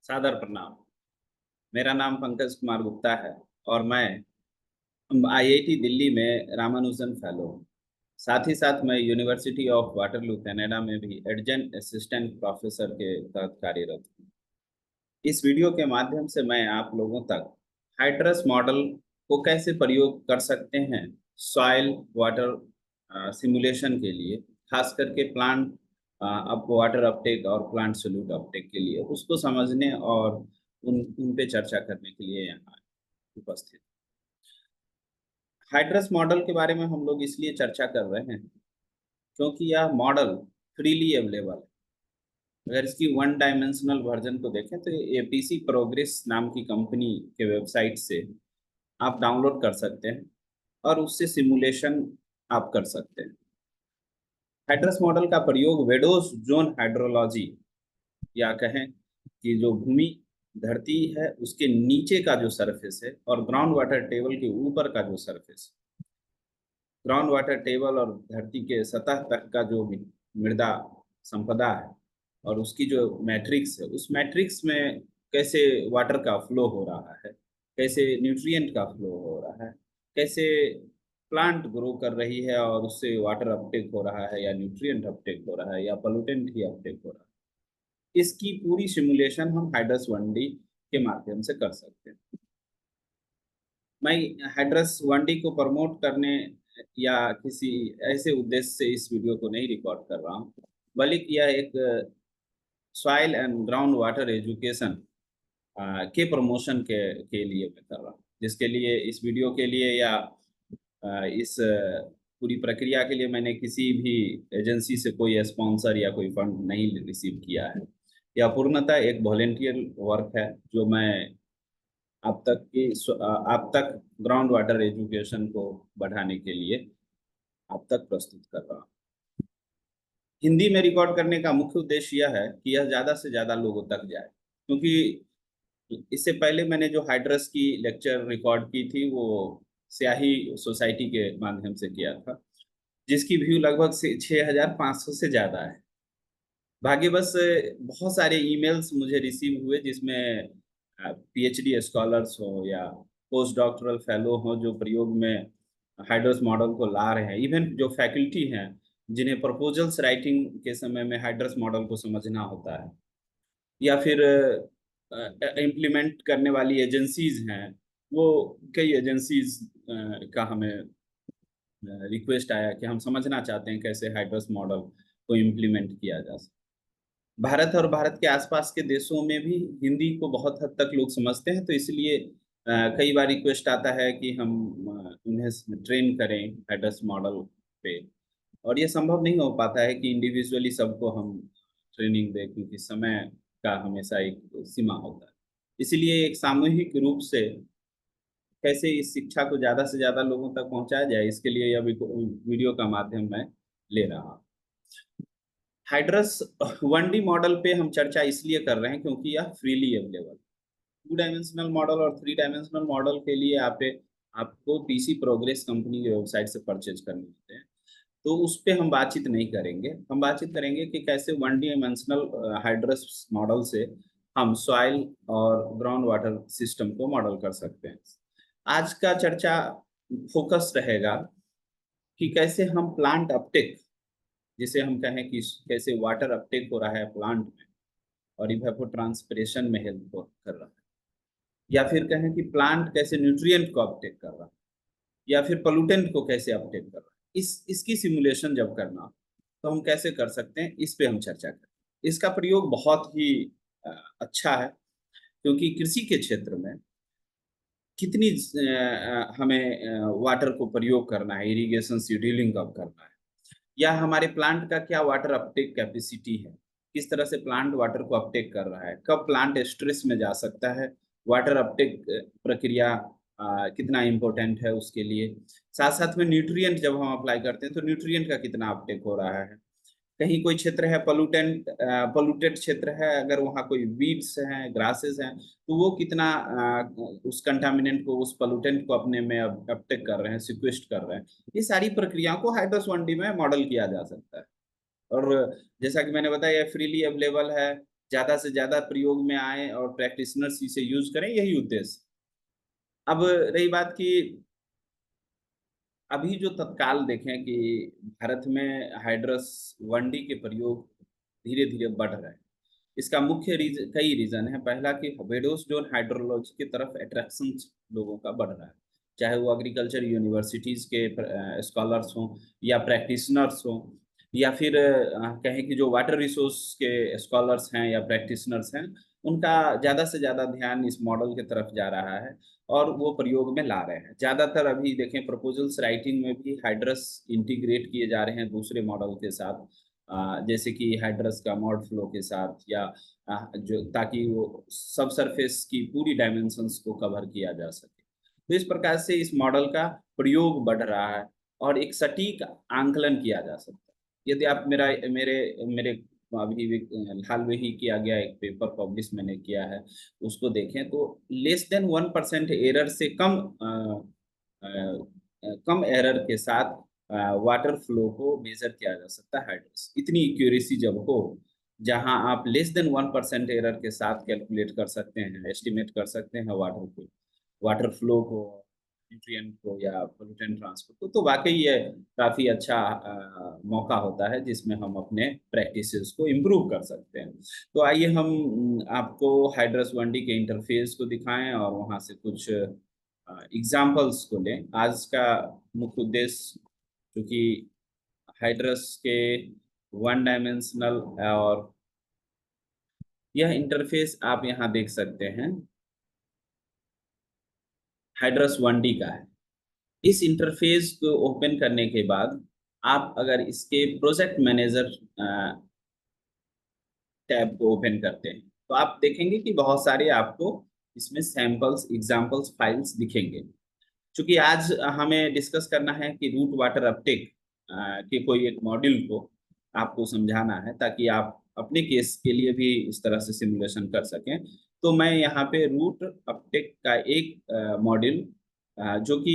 सादर प्रणाम। मेरा नाम पंकज कुमार गुप्ता है और मैं आईआईटी दिल्ली में रामानुजन फेलो हूँ। साथ ही साथ मैं यूनिवर्सिटी ऑफ वाटरलू कनाडा में भी एडजंट असिस्टेंट प्रोफेसर के तहत कार्यरत हूँ। इस वीडियो के माध्यम से मैं आप लोगों तक हाइड्रस मॉडल को कैसे प्रयोग कर सकते हैं सॉइल वाटर सिमुलेशन के लिए, खास करके प्लांट अप वाटर अपटेक और प्लांट सोल्यूट अपटेक के लिए, उसको समझने और उन पे चर्चा करने के लिए यहाँ उपस्थित। हाइड्रस मॉडल के बारे में हम लोग इसलिए चर्चा कर रहे हैं क्योंकि यह मॉडल फ्रीली अवेलेबल है। अगर इसकी वन डायमेंशनल वर्जन को देखें तो एपीसी प्रोग्रेस नाम की कंपनी के वेबसाइट से आप डाउनलोड कर सकते हैं और उससे सिमुलेशन आप कर सकते हैं। हाइड्रस मॉडल का प्रयोग वेडोस जोन हाइड्रोलॉजी या कहें कि जो भूमि धरती है उसके नीचे का जो सरफेस है और ग्राउंड वाटर टेबल के ऊपर का जो सरफेस, ग्राउंड वाटर टेबल और धरती के सतह तक का जो भी मृदा संपदा है और उसकी जो मैट्रिक्स है, उस मैट्रिक्स में कैसे वाटर का फ्लो हो रहा है, कैसे न्यूट्रिएंट का फ्लो हो रहा है, कैसे प्लांट ग्रो कर रही है और उससे वाटर अपटेक हो रहा है या न्यूट्रिएंट अपटेक हो रहा है या पोल्यूटेंट ही अपटेक हो रहा है, इसकी पूरी सिमुलेशन हम हाइड्रस 1D के माध्यम से कर सकते हैं। मैं हाइड्रस 1D को प्रमोट करने या किसी ऐसे उद्देश्य से इस वीडियो को नहीं रिकॉर्ड कर रहा हूँ, बल्कि यह एक soil and ground water education के प्रमोशन के लिए मैं कर रहा हूँ, जिसके लिए इस वीडियो के लिए या इस पूरी प्रक्रिया के लिए मैंने किसी भी एजेंसी से कोई स्पॉन्सर या कोई फंड नहीं रिसीव किया है। यह पूर्णतः एक वॉलेंटियर वर्क है जो मैं आप तक ग्राउंड वाटर एजुकेशन को बढ़ाने के लिए आप तक प्रस्तुत कर रहा हूँ। हिंदी में रिकॉर्ड करने का मुख्य उद्देश्य यह है कि यह ज़्यादा से ज़्यादा लोगों तक जाए, क्योंकि इससे पहले मैंने जो हाइड्रस की लेक्चर रिकॉर्ड की थी वो स्याही सोसाइटी के माध्यम से किया था, जिसकी व्यू लगभग से 6,500 से ज़्यादा है। भाग्यवश बहुत सारे ईमेल्स मुझे रिसीव हुए जिसमें पीएचडी स्कॉलर्स हो या पोस्ट डॉक्टरल फेलो हो जो प्रयोग में हाइड्रस मॉडल को ला रहे हैं, इवन जो फैकल्टी हैं जिन्हें प्रपोजल्स राइटिंग के समय में हाइड्रस मॉडल को समझना होता है, या फिर इम्प्लीमेंट करने वाली एजेंसीज हैं, वो कई एजेंसीज का हमें रिक्वेस्ट आया कि हम समझना चाहते हैं कैसे हाइड्रस मॉडल को इम्प्लीमेंट किया जा सकता। भारत और भारत के आसपास के देशों में भी हिंदी को बहुत हद तक लोग समझते हैं, तो इसलिए कई बार रिक्वेस्ट आता है कि हम उन्हें ट्रेन करें हाइड्रस मॉडल पे, और ये संभव नहीं हो पाता है कि इंडिविजुअली सबको हम ट्रेनिंग दें, क्योंकि समय का हमेशा एक सीमा होता है। इसलिए एक सामूहिक रूप से कैसे इस शिक्षा को ज़्यादा से ज़्यादा लोगों तक पहुँचाया जाए, इसके लिए यह वीडियो का माध्यम मैं ले रहा हूँ। हाइड्रस 1D मॉडल पे हम चर्चा इसलिए कर रहे हैं क्योंकि यह freely available. Two dimensional model और थ्री डायमेंशनल मॉडल के लिए आपको पीसी प्रोग्रेस कंपनी की वेबसाइट से परचेज करने होते हैं, तो उस पे हम बातचीत नहीं करेंगे। हम बातचीत करेंगे कि कैसे वन डायमेंशनल हाइड्रस मॉडल से हम सॉइल और ग्राउंड वाटर सिस्टम को मॉडल कर सकते हैं। आज का चर्चा फोकस रहेगा कि कैसे हम प्लांट अपटेक, जिसे हम कहें कि कैसे वाटर अपटेक हो रहा है प्लांट में और इवेपोट्रांसपिरेशन में हेल्प कर रहा है, या फिर कहें कि प्लांट कैसे न्यूट्रिएंट को अपटेक कर रहा है या फिर पोल्यूटेंट को कैसे अपटेक कर रहा है, इसकी सिमुलेशन जब करना हो, तो हम कैसे कर सकते हैं, इस पे हम चर्चा करें। इसका प्रयोग बहुत ही अ, अच्छा है, क्योंकि कृषि के क्षेत्र में कितनी हमें वाटर को प्रयोग करना है, इरिगेशन शेड्यूलिंग कब करना है, या हमारे प्लांट का क्या वाटर अपटेक कैपेसिटी है, किस तरह से प्लांट वाटर को अपटेक कर रहा है, कब प्लांट स्ट्रेस में जा सकता है, वाटर अपटेक प्रक्रिया कितना इम्पोर्टेंट है उसके लिए। साथ साथ में न्यूट्रिएंट जब हम अप्लाई करते हैं तो न्यूट्रिएंट का कितना अपटेक हो रहा है। कहीं कोई क्षेत्र है पोल्यूटेड क्षेत्र है, अगर वहाँ कोई वीड्स हैं, ग्रासेस हैं, तो वो कितना उस कंटामिनेंट को, उस पोल्यूटेंट को अपने में अपटेक कर रहे हैं, सिक्वेस्ट कर रहे हैं। ये सारी प्रक्रियाओं को हाइड्रस 1D में मॉडल किया जा सकता है। और जैसा कि मैंने बताया फ्रीली अवेलेबल है, ज्यादा से ज्यादा प्रयोग में आए और प्रैक्टिशनर्स इसे यूज करें, यही उद्देश्य। अब रही बात की अभी जो तत्काल देखें कि भारत में हाइड्रस 1D के प्रयोग धीरे धीरे बढ़ रहे हैं। इसका मुख्य कई रीजन है। पहला कि वेडोसडोन हाइड्रोलॉजी की तरफ अट्रैक्शन लोगों का बढ़ रहा है, चाहे वो एग्रीकल्चर यूनिवर्सिटीज के स्कॉलर्स हों या प्रैक्टिशनर्स हों, या फिर कहें कि जो वाटर रिसोर्स के स्कॉलर्स हैं या प्रैक्टिशनर्स हैं, उनका ज़्यादा से ज़्यादा ध्यान इस मॉडल की तरफ जा रहा है और वो प्रयोग में ला रहे हैं। ज़्यादातर अभी देखें प्रपोजल्स राइटिंग में भी हाइड्रस इंटीग्रेट किए जा रहे हैं दूसरे मॉडल के साथ, जैसे कि हाइड्रस का मॉड फ्लो के साथ, या जो ताकि वो सब सरफेस की पूरी डायमेंशंस को कवर किया जा सके। तो इस प्रकार से इस मॉडल का प्रयोग बढ़ रहा है और एक सटीक आंकलन किया जा सकता है। यदि आप मेरा मेरे मेरे अभी हाल में ही किया गया एक पेपर पब्लिश मैंने किया है, उसको देखें तो लेस देन 1% एरर से कम एरर के साथ वाटर फ्लो को मेजर किया जा सकता है हाइड्रस। इतनी एक्यूरेसी जब हो, जहां आप लेस देन 1% एरर के साथ कैलकुलेट कर सकते हैं, एस्टिमेट कर सकते हैं वाटर फ्लो को, न्यूट्रिएंट को या पोल्यूटेंट ट्रांसफर को, तो वाकई ये काफ़ी अच्छा मौका होता है जिसमें हम अपने प्रैक्टिसेस को इम्प्रूव कर सकते हैं। तो आइए हम आपको हाइड्रस 1D के इंटरफेस को दिखाएं और वहाँ से कुछ एग्जाम्पल्स को लें। आज का मुख्य उद्देश्य क्योंकि हाइड्रस के वन डायमेंशनल और यह इंटरफेस आप यहाँ देख सकते हैं, हाइड्रस 1D का है। इस इंटरफेस को ओपन करने के बाद आप अगर इसके प्रोजेक्ट मैनेजर टैब को ओपन करते हैं तो आप देखेंगे कि बहुत सारे आपको इसमें सैंपल्स एग्जांपल्स फाइल्स दिखेंगे। क्योंकि आज हमें डिस्कस करना है कि रूट वाटर अपटेक के कोई एक मॉड्यूल को आपको समझाना है ताकि आप अपने केस के लिए भी इस तरह से सिमुलेशन कर सकें। तो मैं यहाँ पे रूट अपटेक का एक मॉड्यूल जो कि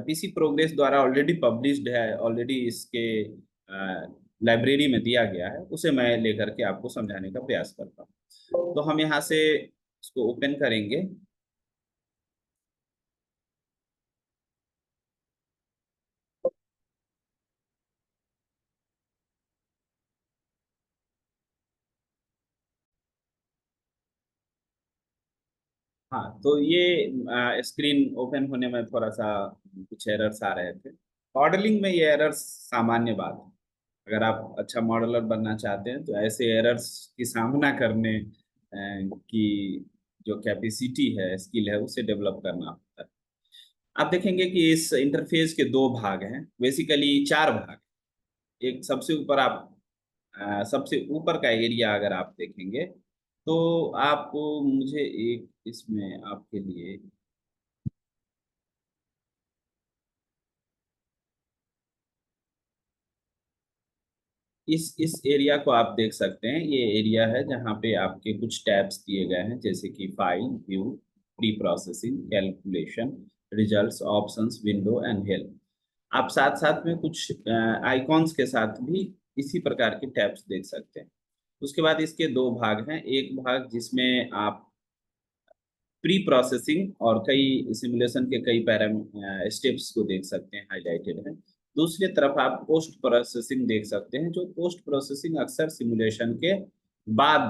पीसी प्रोग्रेस द्वारा ऑलरेडी पब्लिश्ड है, ऑलरेडी इसके लाइब्रेरी में दिया गया है, उसे मैं लेकर के आपको समझाने का प्रयास करता हूँ। तो हम यहाँ से इसको ओपन करेंगे। हाँ, तो ये स्क्रीन ओपन होने में थोड़ा सा कुछ एरर्स आ रहे थे। मॉडलिंग में ये एरर्स सामान्य बात है। अगर आप अच्छा मॉडलर बनना चाहते हैं तो ऐसे एरर्स की सामना करने की जो कैपेसिटी है, स्किल है, उसे डेवलप करना होता है। आप देखेंगे कि इस इंटरफेस के दो भाग हैं, बेसिकली चार भाग। एक सबसे ऊपर आप सबसे ऊपर का एरिया अगर आप देखेंगे तो आपको मुझे एक इसमें आपके लिए इस एरिया को आप देख सकते हैं। ये एरिया है जहाँ पे आपके कुछ टैब्स दिए गए हैं, जैसे कि file, view, pre processing, calculation, results, options, window and help. आप साथ साथ में कुछ आइकॉन्स के साथ भी इसी प्रकार के टैब्स देख सकते हैं। उसके बाद इसके दो भाग हैं। एक भाग जिसमें आप प्री प्रोसेसिंग और कई सिमुलेशन के कई पैराम स्टेप्स को देख सकते हैं, हाईलाइटेड है। दूसरी तरफ आप पोस्ट प्रोसेसिंग देख सकते हैं, जो पोस्ट प्रोसेसिंग अक्सर सिमुलेशन के बाद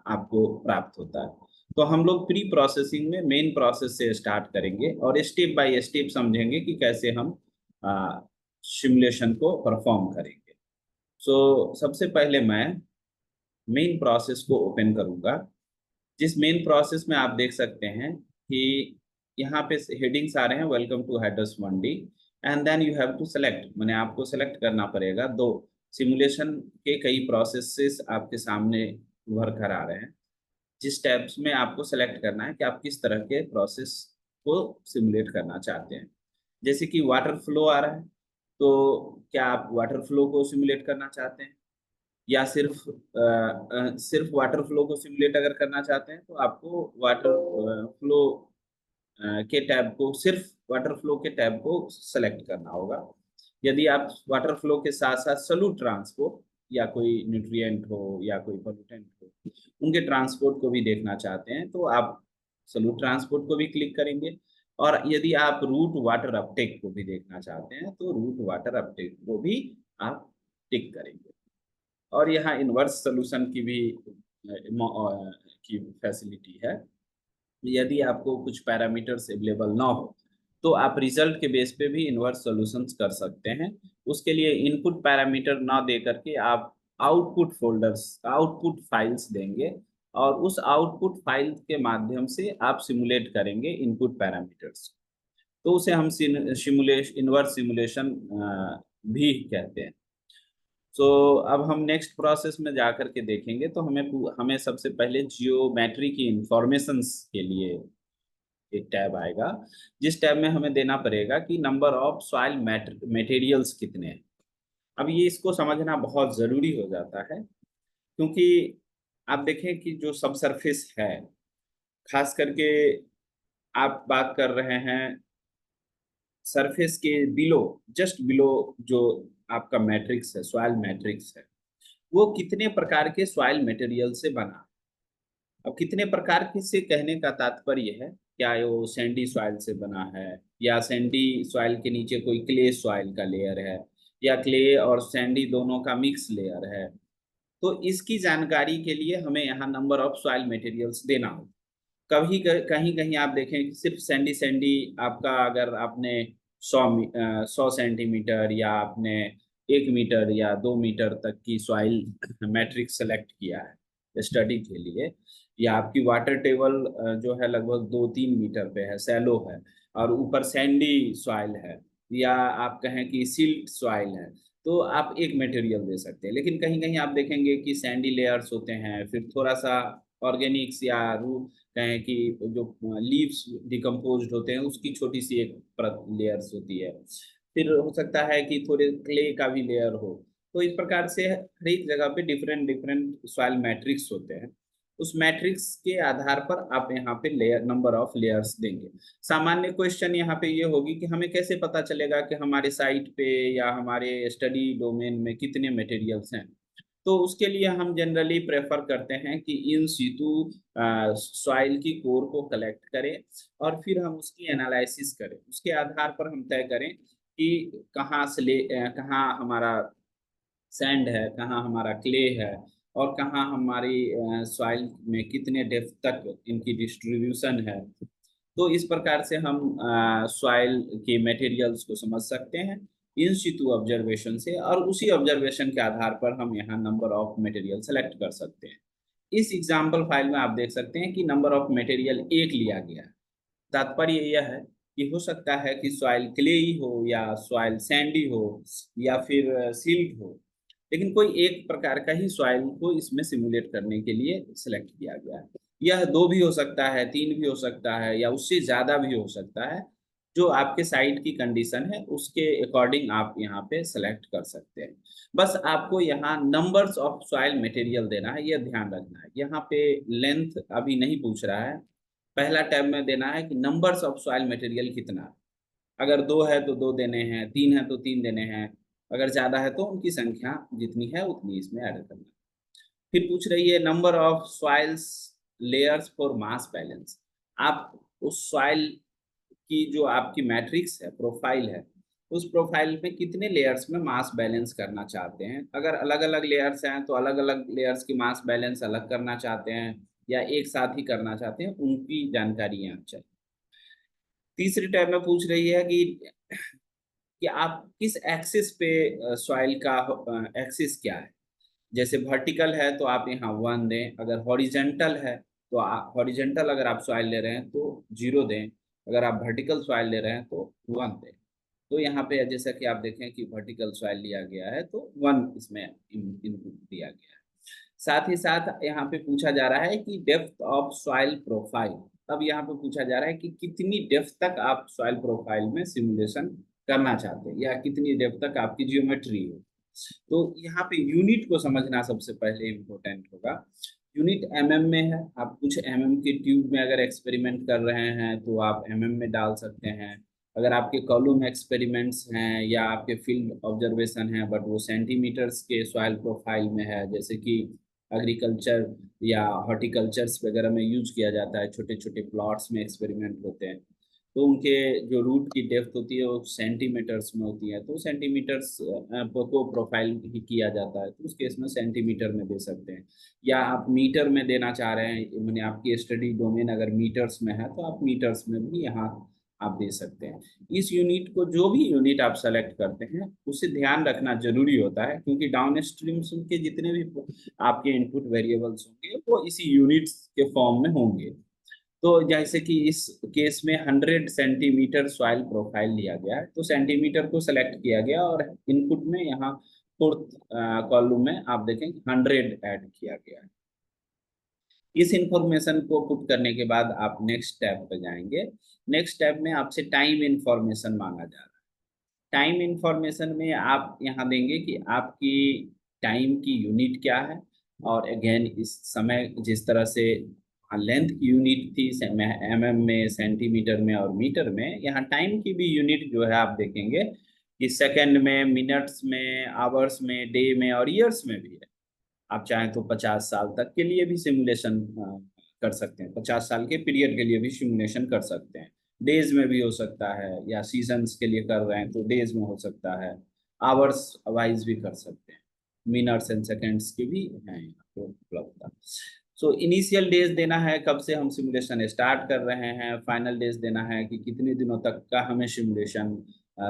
आपको प्राप्त होता है। तो हम लोग प्री प्रोसेसिंग में मेन प्रोसेस से स्टार्ट करेंगे और स्टेप बाय स्टेप समझेंगे कि कैसे हम सिमुलेशन को परफॉर्म करेंगे। सो सबसे पहले मैं मेन प्रोसेस को ओपन करूंगा। जिस मेन प्रोसेस में आप देख सकते हैं कि यहाँ पे हेडिंग्स आ रहे हैं, welcome to Hydrus 1D, and then you have to select, मैंने आपको सेलेक्ट करना पड़ेगा। दो सिमुलेशन के कई प्रोसेसेस आपके सामने उभर कर आ रहे हैं, जिस टैब्स में आपको सेलेक्ट करना है कि आप किस तरह के प्रोसेस को सिमुलेट करना चाहते हैं। जैसे कि वाटर फ्लो आ रहा है, तो क्या आप वाटर फ्लो को सिमुलेट करना चाहते हैं, या सिर्फ वाटर फ्लो को सिमुलेट अगर करना चाहते हैं तो आपको वाटर फ्लो के टैब को, सिर्फ वाटर फ्लो के टैब को सेलेक्ट करना होगा। यदि आप वाटर फ्लो के साथ साथ सॉल्यूट ट्रांसपोर्ट या कोई न्यूट्रिएंट हो या कोई पोल्यूटेंट हो, उनके ट्रांसपोर्ट को भी देखना चाहते हैं तो आप सॉल्यूट ट्रांसपोर्ट को भी क्लिक करेंगे। और यदि आप रूट वाटर अपटेक को भी देखना चाहते हैं तो रूट वाटर अपटेक को भी आप टिक करेंगे। और यहाँ इन्वर्स सोल्यूशन की भी की फैसिलिटी है। यदि आपको कुछ पैरामीटर्स अवेलेबल ना हो तो आप रिजल्ट के बेस पे भी इन्वर्स सॉल्यूशंस कर सकते हैं। उसके लिए इनपुट पैरामीटर ना दे करके आप आउटपुट फोल्डर्स, आउटपुट फाइल्स देंगे और उस आउटपुट फाइल के माध्यम से आप सिमुलेट करेंगे इनपुट पैरामीटर्स। तो उसे हम सिमुलेशन, इन्वर्स सिमुलेशन भी कहते हैं। सो अब हम नेक्स्ट प्रोसेस में जा करके देखेंगे तो हमें सबसे पहले जियोमेट्री की इंफॉर्मेशंस के लिए एक टैब आएगा, जिस टैब में हमें देना पड़ेगा कि नंबर ऑफ सॉइल मटेरियल्स कितने हैं। अब ये इसको समझना बहुत ज़रूरी हो जाता है, क्योंकि आप देखें कि जो सब सरफेस है, खास करके आप बात कर रहे हैं सरफेस के बिलो, जस्ट बिलो जो आपका मैट्रिक्स है, सॉइल मैट्रिक्स है, वो कितने प्रकार के सॉइल मटेरियल से बना। अब कितने प्रकार के से कहने का तात्पर्य है, क्या वो सैंडी सॉइल से बना है या सैंडी सॉइल के नीचे कोई क्ले सॉइल का लेयर है या क्ले और सैंडी दोनों का मिक्स लेयर है। तो इसकी जानकारी के लिए हमें यहाँ नंबर ऑफ सॉइल मटेरियल्स देना होगा। कभी कहीं कहीं आप देखें कि सिर्फ सैंडी सैंडी आपका, अगर आपने 100 सेंटीमीटर या आपने 1 मीटर या 2 मीटर तक की सॉइल मैट्रिक्स सेलेक्ट किया है स्टडी के लिए, या आपकी वाटर टेबल जो है लगभग 2-3 मीटर पे है, सैलो है, और ऊपर सैंडी सॉइल है, या आप कहें कि सिल्ट सॉइल है, तो आप एक मटेरियल दे सकते हैं। लेकिन कहीं कहीं आप देखेंगे कि सैंडी लेयर्स होते हैं, फिर थोड़ा सा ऑर्गेनिक्स या रूट कहें कि जो लीव्स डिकम्पोज्ड होते हैं उसकी छोटी सी एक परत लेयर्स होती है, फिर हो सकता है कि थोड़े क्ले का भी लेयर हो। तो इस प्रकार से हर एक जगह पे डिफरेंट डिफरेंट सॉइल मैट्रिक्स होते हैं। उस मैट्रिक्स के आधार पर आप यहाँ पे लेयर, नंबर ऑफ लेयर्स देंगे। सामान्य क्वेश्चन यहाँ पे ये होगी कि हमें कैसे पता चलेगा कि हमारे साइट पे या हमारे स्टडी डोमेन में कितने मटेरियल्स हैं। तो उसके लिए हम जनरली प्रेफर करते हैं कि इन सीटू सॉइल की कोर को कलेक्ट करें और फिर हम उसकी एनालिसिस करें। उसके आधार पर हम तय करें कि कहाँ हमारा सैंड है, कहाँ हमारा क्ले है, और कहाँ हमारी सॉइल में कितने डेप्थ तक इनकी डिस्ट्रीब्यूशन है। तो इस प्रकार से हम सॉइल के मटेरियल्स को समझ सकते हैं इन सितु ऑब्जर्वेशन से, और उसी ऑब्जर्वेशन के आधार पर हम यहाँ नंबर ऑफ मटेरियल सेलेक्ट कर सकते हैं। इस एग्जाम्पल फाइल में आप देख सकते हैं कि नंबर ऑफ मटेरियल 1 लिया गया है। तात्पर्य यह है कि हो सकता है कि सॉइल क्लेई हो या सॉइल सैंडी हो या फिर सिल्ट हो, लेकिन कोई एक प्रकार का ही सॉइल को इसमें सिमुलेट करने के लिए सिलेक्ट किया गया है। यह 2 भी हो सकता है, 3 भी हो सकता है, या उससे ज़्यादा भी हो सकता है। जो आपके साइट की कंडीशन है उसके अकॉर्डिंग आप यहाँ पे सेलेक्ट कर सकते हैं। बस आपको यहाँ नंबर्स ऑफ सॉइल मटेरियल देना है, यह ध्यान रखना है। यहाँ पे लेंथ अभी नहीं पूछ रहा है। पहला टैब में देना है कि नंबर्स ऑफ सॉइल मटेरियल कितना है। अगर 2 है तो 2 देने हैं, 3 है तो 3 देने हैं, अगर ज़्यादा है तो उनकी संख्या जितनी है उतनी इसमें ऐड करना। फिर पूछ रही है number of soils layers for mass balance. आप उस सॉइल की जो आपकी मैट्रिक्स है, प्रोफाइल है, उस प्रोफाइल में कितने लेयर्स में मास बैलेंस करना चाहते हैं। अगर अलग अलग लेयर्स हैं तो अलग अलग लेयर्स की मास बैलेंस अलग करना चाहते हैं या एक साथ ही करना चाहते हैं, उनकी जानकारी यहाँ चाहिए। तीसरी टैब में पूछ रही है कि आप किस एक्सिस पे सॉइल का एक्सिस क्या है। जैसे वर्टिकल है तो आप यहाँ 1 दें, अगर हॉरिजेंटल है तो आप हॉरिजेंटल, अगर आप सॉइल ले रहे हैं तो 0 दें, अगर आप वर्टिकल सॉइल ले रहे हैं तो 1 दें। तो यहाँ पे जैसा कि आप देखें कि वर्टिकल सॉइल लिया गया है तो 1 इसमें इनपुट दिया गया है। साथ ही साथ यहाँ पे पूछा जा रहा है कि डेप्थ ऑफ सॉइल प्रोफाइल। अब यहाँ पे पूछा जा रहा है कि कितनी डेप्थ तक आप सॉइल प्रोफाइल में सिमुलेशन करना चाहते हैं या कितनी डेप्थ तक आपकी जियोमेट्री है। तो यहाँ पे यूनिट को समझना सबसे पहले इम्पोर्टेंट होगा। यूनिट mm में है। आप कुछ mm के ट्यूब में अगर एक्सपेरिमेंट कर रहे हैं तो आप mm में डाल सकते हैं, अगर आपके कॉलम एक्सपेरिमेंट्स हैं या आपके फील्ड ऑब्जर्वेशन हैं बट वो सेंटीमीटर्स के सॉइल प्रोफाइल में है, जैसे कि एग्रीकल्चर या हॉर्टिकल्चर्स वगैरह में यूज किया जाता है, छोटे छोटे प्लॉट्स में एक्सपेरिमेंट होते हैं, तो उनके जो रूट की डेप्थ होती है वो सेंटीमीटर्स में होती है, तो सेंटीमीटर्स को प्रोफाइल ही किया जाता है, तो उस केस में सेंटीमीटर में दे सकते हैं। या आप मीटर में देना चाह रहे हैं, मैंने आपकी स्टडी डोमेन अगर मीटर्स में है तो आप मीटर्स में भी यहाँ आप दे सकते हैं। इस यूनिट को, जो भी यूनिट आप सेलेक्ट करते हैं उसे ध्यान रखना जरूरी होता है, क्योंकि डाउन स्ट्रीम के जितने भी आपके इनपुट वेरिएबल्स होंगे वो इसी यूनिट्स के फॉर्म में होंगे। तो जैसे कि इस केस में 100 सेंटीमीटर सॉइल प्रोफाइल लिया गया है, तो सेंटीमीटर को सेलेक्ट किया गया और इनपुट में यहाँ फोर्थ कॉलम में आप देखें 100 ऐड किया गया है। इस इंफॉर्मेशन को पुट करने के बाद आप नेक्स्ट टैब पर जाएंगे। नेक्स्ट टैब में आपसे टाइम इंफॉर्मेशन मांगा जा रहा है। टाइम इंफॉर्मेशन में आप यहाँ देंगे कि आपकी टाइम की यूनिट क्या है, और अगेन इस समय जिस तरह से लेंथ की यूनिट थी एमएम में, सेंटीमीटर में और मीटर में, यहाँ टाइम की भी यूनिट जो है आप देखेंगे कि सेकंड में, मिनट्स में, आवर्स में, डे में और ईयर्स में भी है। आप चाहें तो 50 साल तक के लिए भी सिमुलेशन कर सकते हैं, 50 साल के पीरियड के लिए भी सिमुलेशन कर सकते हैं। डेज में भी हो सकता है, या सीजन्स के लिए कर रहे हैं तो डेज में हो सकता है, आवर्स वाइज भी कर सकते हैं, मिनट्स एंड सेकेंड्स के भी हैं यहाँ पे उपलब्धता। सो इनिशियल डेज देना है, कब से हम सिमुलेशन स्टार्ट कर रहे हैं, फाइनल डेज देना है कि कितने दिनों तक का हमें सिमुलेशन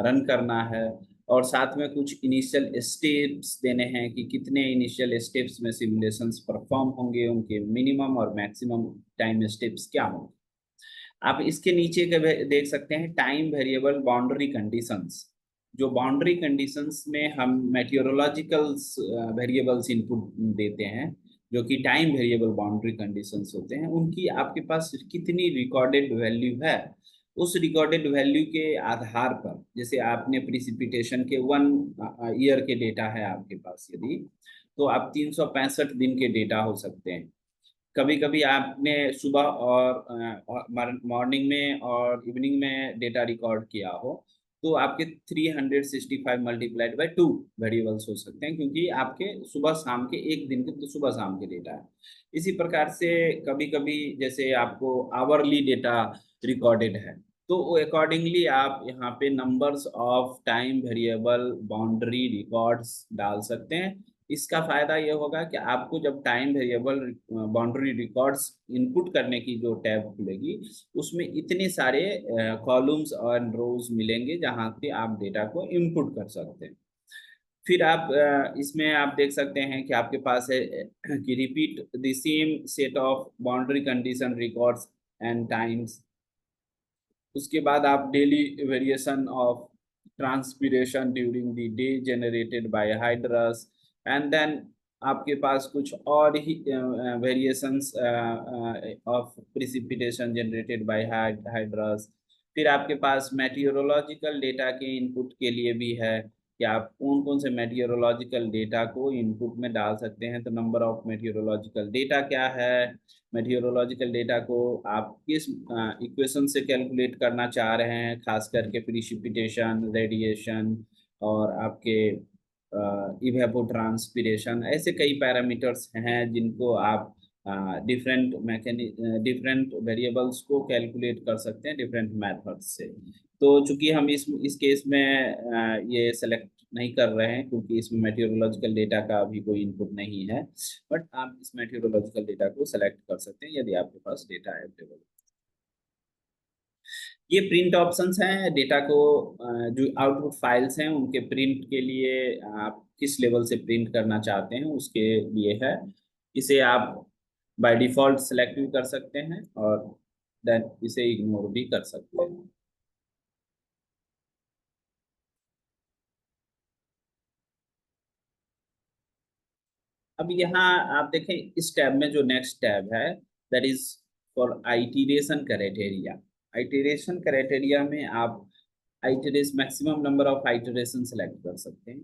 रन करना है, और साथ में कुछ इनिशियल स्टेप्स देने हैं कि कितने इनिशियल स्टेप्स में सिमुलेशंस परफॉर्म होंगे, उनके मिनिमम और मैक्सिमम टाइम स्टेप्स क्या होंगे। आप इसके नीचे के देख सकते हैं टाइम वेरिएबल बाउंड्री कंडीशंस। जो बाउंड्री कंडीशंस में हम मेटीरियोलॉजिकल वेरिएबल्स इनपुट देते हैं, जो कि टाइम वेरिएबल बाउंड्री कंडीशंस होते हैं, उनकी आपके पास कितनी रिकॉर्डेड वैल्यू है, उस रिकॉर्डेड वैल्यू के आधार पर, जैसे आपने प्रिसिपिटेशन के 1 ईयर के डेटा है आपके पास यदि, तो आप 365 दिन के डेटा हो सकते हैं। कभी कभी आपने सुबह और मॉर्निंग में और इवनिंग में डेटा रिकॉर्ड किया हो, तो आपके 365 मल्टीप्लाइड बाई 2 वेरिएबल्स हो सकते हैं, क्योंकि आपके सुबह शाम के एक दिन के तो सुबह शाम के डेटा है। इसी प्रकार से कभी कभी जैसे आपको आवरली डेटा रिकॉर्डेड है, तो अकॉर्डिंगली आप यहाँ पे numbers of time variable boundary records डाल सकते हैं। इसका फायदा ये होगा कि आपको जब time variable boundary records input करने की जो टैब खुलेगी, उसमें इतने सारे कॉलम्स और रोज मिलेंगे जहां पे आप डेटा को इनपुट कर सकते हैं। फिर आप इसमें आप देख सकते हैं कि आपके पास है कि repeat the same set of boundary condition records and times. उसके बाद आप daily variation of transpiration during the day generated by Hydrus, and then आपके पास कुछ और ही variations of precipitation generated by Hydrus. फिर आपके पास मेटीरियोलॉजिकल डेटा के इनपुट के लिए भी है कि आप कौन कौन से मेटीरियोलॉजिकल डेटा को इनपुट में डाल सकते हैं, तो नंबर ऑफ मेटीरियोलॉजिकल डेटा क्या है, मेटीरियोलॉजिकल डेटा को आप किस इक्वेशन से कैलकुलेट करना चाह रहे हैं, खास करके प्रिसिपिटेशन, रेडिएशन और आपके इवेपोट्रांसपिरेशन, ऐसे कई पैरामीटर्स हैं जिनको आप डिफरेंट वेरिएबल्स को कैलकुलेट कर सकते हैं डिफरेंट मेथड से। तो चूंकि हम इस केस में ये सेलेक्ट नहीं कर रहे हैं, क्योंकि इसमें मेटीरियोलॉजिकल डेटा का अभी कोई इनपुट नहीं है, बट आप इस मेटीरियोलॉजिकल डेटा को सेलेक्ट कर सकते हैं यदि आपके पास डेटा अवेलेबल। ये प्रिंट ऑप्शंस हैं डेटा को, जो आउटपुट फाइल्स हैं उनके प्रिंट के लिए आप किस लेवल से प्रिंट करना चाहते हैं उसके लिए है। इसे आप बाय डिफॉल्ट सेलेक्ट भी कर सकते हैं और देन इसे इग्नोर भी कर सकते हैं। अब यहाँ आप देखें इस टैब में जो नेक्स्ट टैब है, that is for iteration criteria. Iteration criteria में आप iterates maximum number of iteration select कर सकते हैं,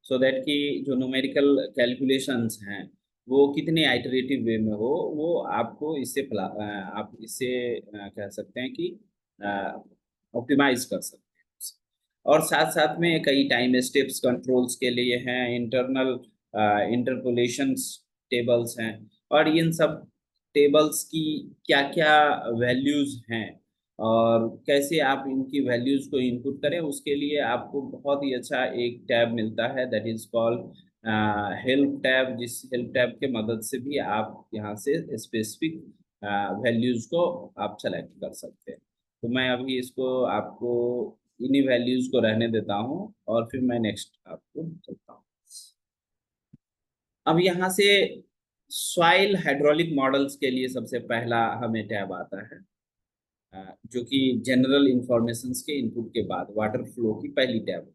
सो दैट कि जो न्यूमेरिकल कैलकुलेशंस हैं वो कितने आइटरेटिव वे में हो, वो आपको इससे आप इससे कह सकते हैं कि ऑप्टिमाइज कर सकते हैं। और साथ साथ में कई टाइम स्टेप्स कंट्रोल्स के लिए हैं, इंटरनल इंटरपोलेशन टेबल्स हैं, और इन सब टेबल्स की क्या क्या वैल्यूज हैं और कैसे आप इनकी वैल्यूज को इनपुट करें, उसके लिए आपको बहुत ही अच्छा एक टैब मिलता है, that is called help tab. जिस हेल्प टैब के मदद से भी आप यहाँ से स्पेसिफिक वैल्यूज को आप सेलेक्ट कर सकते हैं। तो मैं अभी इसको आपको इन्हीं वैल्यूज को रहने देता हूँ और फिर मैं नेक्स्ट आपको चलता हूँ। अब यहाँ से सॉइल हाइड्रोलिक मॉडल्स के लिए सबसे पहला हमें टैब आता है, जो कि जनरल इंफॉर्मेशंस के इनपुट के बाद वाटर फ्लो की पहली टैब है,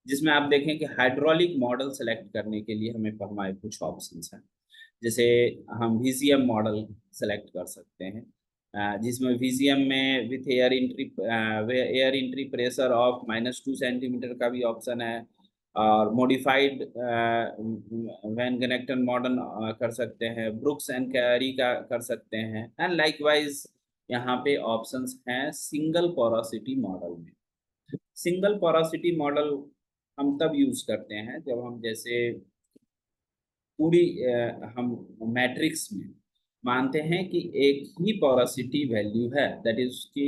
जिसमें आप देखें कि हाइड्रोलिक मॉडल सेलेक्ट करने के लिए हमें हमारे कुछ ऑप्शंस हैं। जैसे हम VCM मॉडल सेलेक्ट कर सकते हैं, जिसमें VCM में with air entry pressure of -2 centimetre का भी ऑप्शन है, और मॉडिफाइड वैन गनेक्टन मॉडल कर सकते हैं, ब्रुक्स एंड कैरी का कर सकते हैं, एंड लाइकवाइज यहाँ पे ऑप्शंस हैं सिंगल पोरोसिटी मॉडल में। सिंगल पोरोसिटी मॉडल हम तब यूज करते हैं जब हम जैसे पूरी हम मैट्रिक्स में मानते हैं कि एक ही पोरोसिटी वैल्यू है, दैट इज कि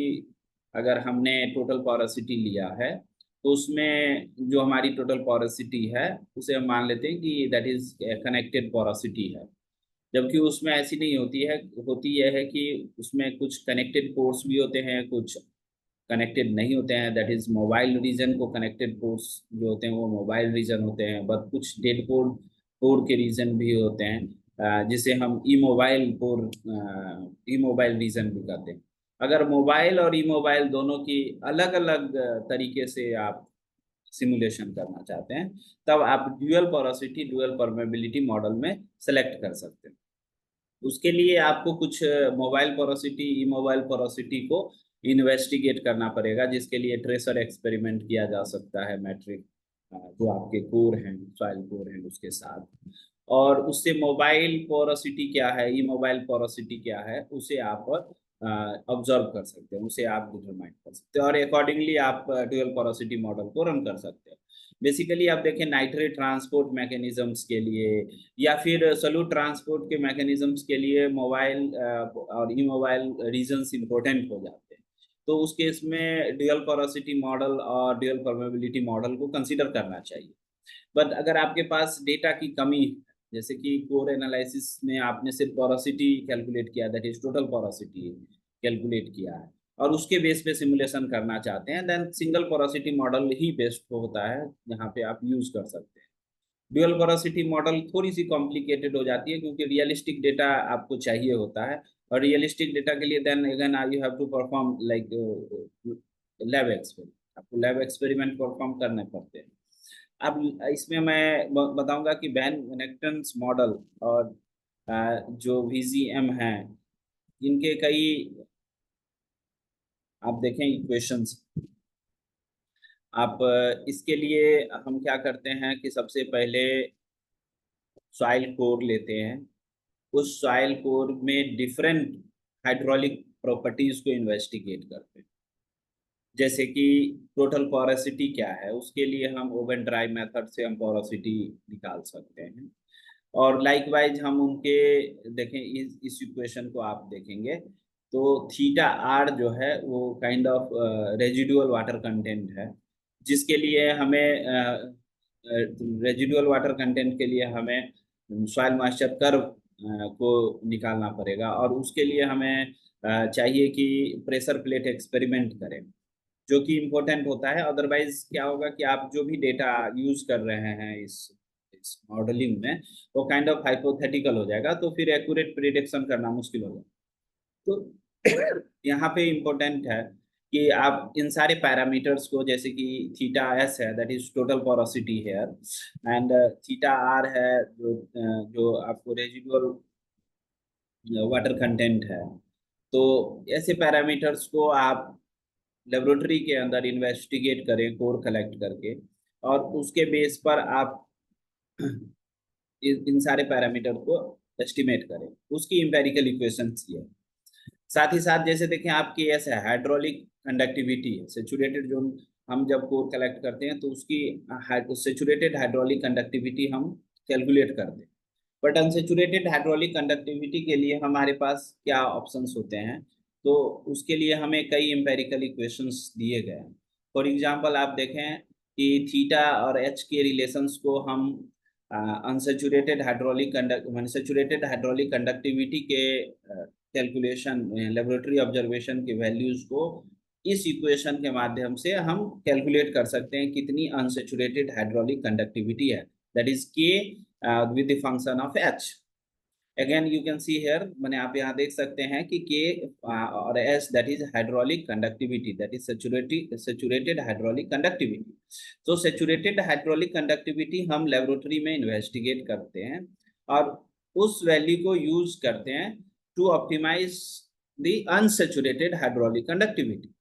अगर हमने टोटल पोरोसिटी लिया है तो उसमें जो हमारी टोटल पोरोसिटी है उसे हम मान लेते हैं कि दैट इज कनेक्टेड पोरोसिटी है। जबकि उसमें ऐसी नहीं होती है, होती यह है कि उसमें कुछ कनेक्टेड पोर्स भी होते हैं, कुछ कनेक्टेड नहीं होते हैं, दैट इज मोबाइल रीजन को कनेक्टेड पोर्स जो होते हैं वो मोबाइल रीजन होते हैं, बट कुछ डेड पोर पोर के रीजन भी होते हैं, जिसे हम ई मोबाइल रीजन भी कहते हैं। अगर मोबाइल और ई मोबाइल दोनों की अलग अलग तरीके से आप सिमुलेशन करना चाहते हैं, तब आप dual porosity dual permeability model में सेलेक्ट कर सकते हैं। उसके लिए आपको कुछ मोबाइल पोरोसिटी ई मोबाइल पोरोसिटी को इन्वेस्टिगेट करना पड़ेगा, जिसके लिए ट्रेसर एक्सपेरिमेंट किया जा सकता है मैट्रिक जो आपके कोर हैं, सॉइल कोर हैं उसके साथ, और उससे मोबाइल पोरोसिटी क्या है, ई मोबाइल पोरोसिटी क्या है, उसे आप ऑब्जर्व कर सकते हैं, उसे आप डिटरमाइन कर सकते हैं, और अकॉर्डिंगली आप ड्यूअल पोरोसिटी मॉडल को रन कर सकते हैं। बेसिकली आप देखें नाइट्रेट ट्रांसपोर्ट मैकेनिज्म्स के लिए या फिर सॉल्यूट ट्रांसपोर्ट के मैकेनिज्म्स के लिए मोबाइल और ई मोबाइल रीजन्स इंपॉर्टेंट हो जाते हैं। तो उस केस में ड्यूअल पोरोसिटी मॉडल और ड्यूअल परमेबिलिटी मॉडल को कंसीडर करना चाहिए। बट अगर आपके पास डेटा की कमी है, जैसे कि कोर एनालिसिस में आपने सिर्फ पोरोसिटी कैलकुलेट किया, that is total porosity calculate किया है, और उसके बेस पे सिमुलेशन करना चाहते हैं, देन सिंगल पोरोसिटी मॉडल ही बेस्ट होता है, यहाँ पे आप यूज कर सकते हैं। ड्यूअल पोरोसिटी मॉडल थोड़ी सी कॉम्प्लिकेटेड हो जाती है क्योंकि रियलिस्टिक डेटा आपको चाहिए होता है, और रियलिस्टिक डेटा के लिए then again you have to perform like lab experiment, आपको लैब एक्सपेरिमेंट परफॉर्म करने पड़ते हैं। अब इसमें मैं बताऊंगा कि वैन कनेक्टेंस मॉडल और जो VCM हैं, इनके कई आप देखें इक्वेशंस। आप इसके लिए हम क्या करते हैं कि सबसे पहले सॉइल कोर लेते हैं, उस सॉइल कोर में डिफरेंट हाइड्रोलिक प्रॉपर्टीज को इन्वेस्टिगेट करते हैं। जैसे कि टोटल पोरोसिटी क्या है, उसके लिए हम ओवन ड्राई मेथड से हम पोरोसिटी निकाल सकते हैं, और लाइकवाइज हम उनके देखें इस इक्वेशन को आप देखेंगे तो थीटा आर जो है वो kind of residual water content है, जिसके लिए हमें रेजिडुअल वाटर कंटेंट के लिए हमें सॉइल मॉइस्चर कर्व को निकालना पड़ेगा, और उसके लिए हमें चाहिए कि प्रेशर प्लेट एक्सपेरिमेंट करें, जो कि इम्पोर्टेंट होता है। अदरवाइज क्या होगा कि आप जो भी डेटा यूज कर रहे हैं इस मॉडलिंग में, वो काइंड ऑफ हाइपोथेटिकल हो जाएगा, तो फिर एक्यूरेट प्रिडिक्शन करना मुश्किल हो जाएगा। तो यहाँ पे इम्पोर्टेंट है कि आप इन सारे पैरामीटर्स को, जैसे कि थीटा एस है that is total porosity here, and theta r है जो आपको रेजिडुअल वाटर कंटेंट है, तो ऐसे पैरामीटर्स को आप लेबोरेटरी के अंदर इन्वेस्टिगेट करें कोर कलेक्ट करके, और उसके बेस पर आप इन सारे पैरामीटर को एस्टिमेट करें। उसकी एम्पेरिकल इक्वेशंस ये है। साथ ही साथ जैसे देखें आपकी ऐसे हाइड्रोलिक कंडक्टिविटी है, सेचुरेटेड जोन हम जब कोर कलेक्ट करते हैं तो उसकी सेचुरेटेड हाइड्रोलिक कंडक्टिविटी हम कैलकुलेट करते हैं। बट अनसेचुरेटेड हाइड्रोलिक कंडक्टिविटी के लिए हमारे पास क्या ऑप्शंस होते हैं, तो उसके लिए हमें कई एम्पेरिकल इक्वेशंस दिए गए हैं। फॉर एग्जांपल आप देखें कि थीटा और एच के रिलेशंस को हम unsaturated hydraulic conduct saturated hydraulic conductivity के कैलकुलेशन लेबोरेटरी ऑब्जर्वेशन के वैल्यूज को इस इक्वेशन के माध्यम से हम कैलकुलेट कर सकते हैं कितनी अनसेचुरेटेड हाइड्रोलिक कंडक्टिविटी है, दैट इज के with the function of h. Again you can see here, मैंने आप यहाँ देख सकते हैं कि k और s that is hydraulic conductivity, that is saturated hydraulic conductivity. तो saturated hydraulic conductivity हम लेबोरेटरी में इन्वेस्टिगेट करते हैं और उस वैल्यू को यूज करते हैं to optimize the unsaturated hydraulic conductivity.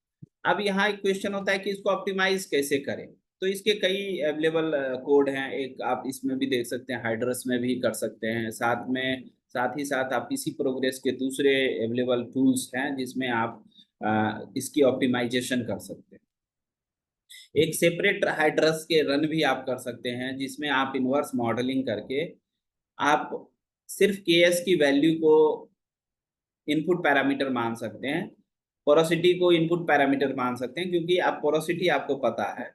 अब यहाँ एक क्वेश्चन होता है कि इसको ऑप्टिमाइज कैसे करें, तो इसके कई अवेलेबल कोड हैं। एक आप इसमें भी देख सकते हैं, हाइड्रस में भी कर सकते हैं, साथ ही साथ आप इसी प्रोग्रेस के दूसरे अवेलेबल टूल्स हैं जिसमें आप इसकी ऑप्टिमाइजेशन कर सकते हैं। एक सेपरेट हाइड्रस के रन भी आप कर सकते हैं जिसमें आप इनवर्स मॉडलिंग करके आप सिर्फ केएस की वैल्यू को इनपुट पैरामीटर मान सकते हैं, पोरोसिटी को इनपुट पैरामीटर मान सकते हैं, क्योंकि आप पोरोसिटी आपको पता है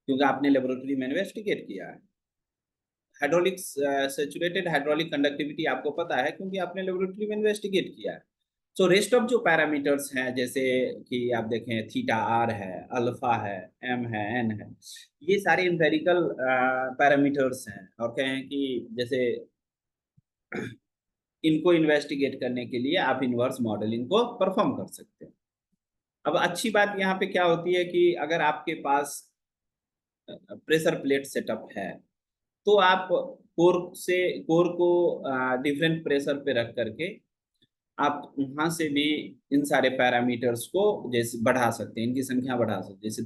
क्योंकि आपने लेबोरेटरी में इन्वेस्टिगेट किया है। हाइड्रोलिक सेचुरेटेड हाइड्रोलिक कंडक्टिविटी आपको पता है क्योंकि आपने लेबोरेटरी में इन्वेस्टिगेट किया है। सो रेस्ट ऑफ जो पैरामीटर्स हैं, जैसे कि आप देखें थीटा आर है, अल्फा है, एम है, एन है, ये सारे एम्पेरिकल पैरामीटर्स हैं और कहें कि जैसे इनको इन्वेस्टिगेट करने के लिए आप इनवर्स मॉडलिंग को परफॉर्म कर सकते हैं। अब अच्छी बात यहाँ पे क्या होती है कि अगर आपके पास प्रेशर प्लेट सेटअप है तो आप कोर को डिफरेंट प्रेशर पे रख करके आप वहां से भी इन सारे पैरामीटर्स को जैसे बढ़ा सकते हैं, इनकी संख्या बढ़ा सकते हैं। जैसे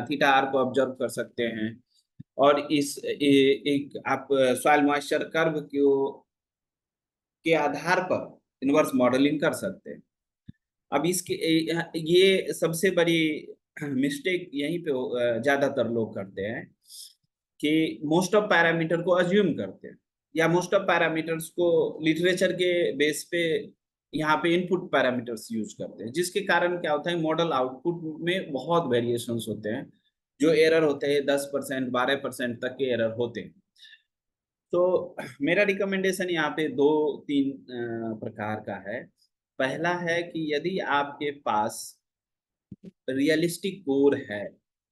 थीटा आर को ऑब्जर्व कर सकते हैं और एक आप सॉइल मॉइस्चर कर्व के आधार पर इनवर्स मॉडलिंग कर सकते हैं। अब इसके ये सबसे बड़ी मिस्टेक यहीं पे ज्यादातर लोग करते हैं कि मोस्ट ऑफ पैरामीटर को अज्यूम करते हैं या मोस्ट ऑफ पैरामीटर्स को लिटरेचर के बेस पे यहाँ पे इनपुट पैरामीटर्स यूज करते हैं, जिसके कारण क्या होता है मॉडल आउटपुट में बहुत वेरिएशंस होते हैं। जो एरर होते हैं 10% 12% तक के एरर होते हैं। तो मेरा रिकमेंडेशन यहाँ पे दो तीन प्रकार का है। पहला है कि यदि आपके पास रियलिस्टिक कोर है,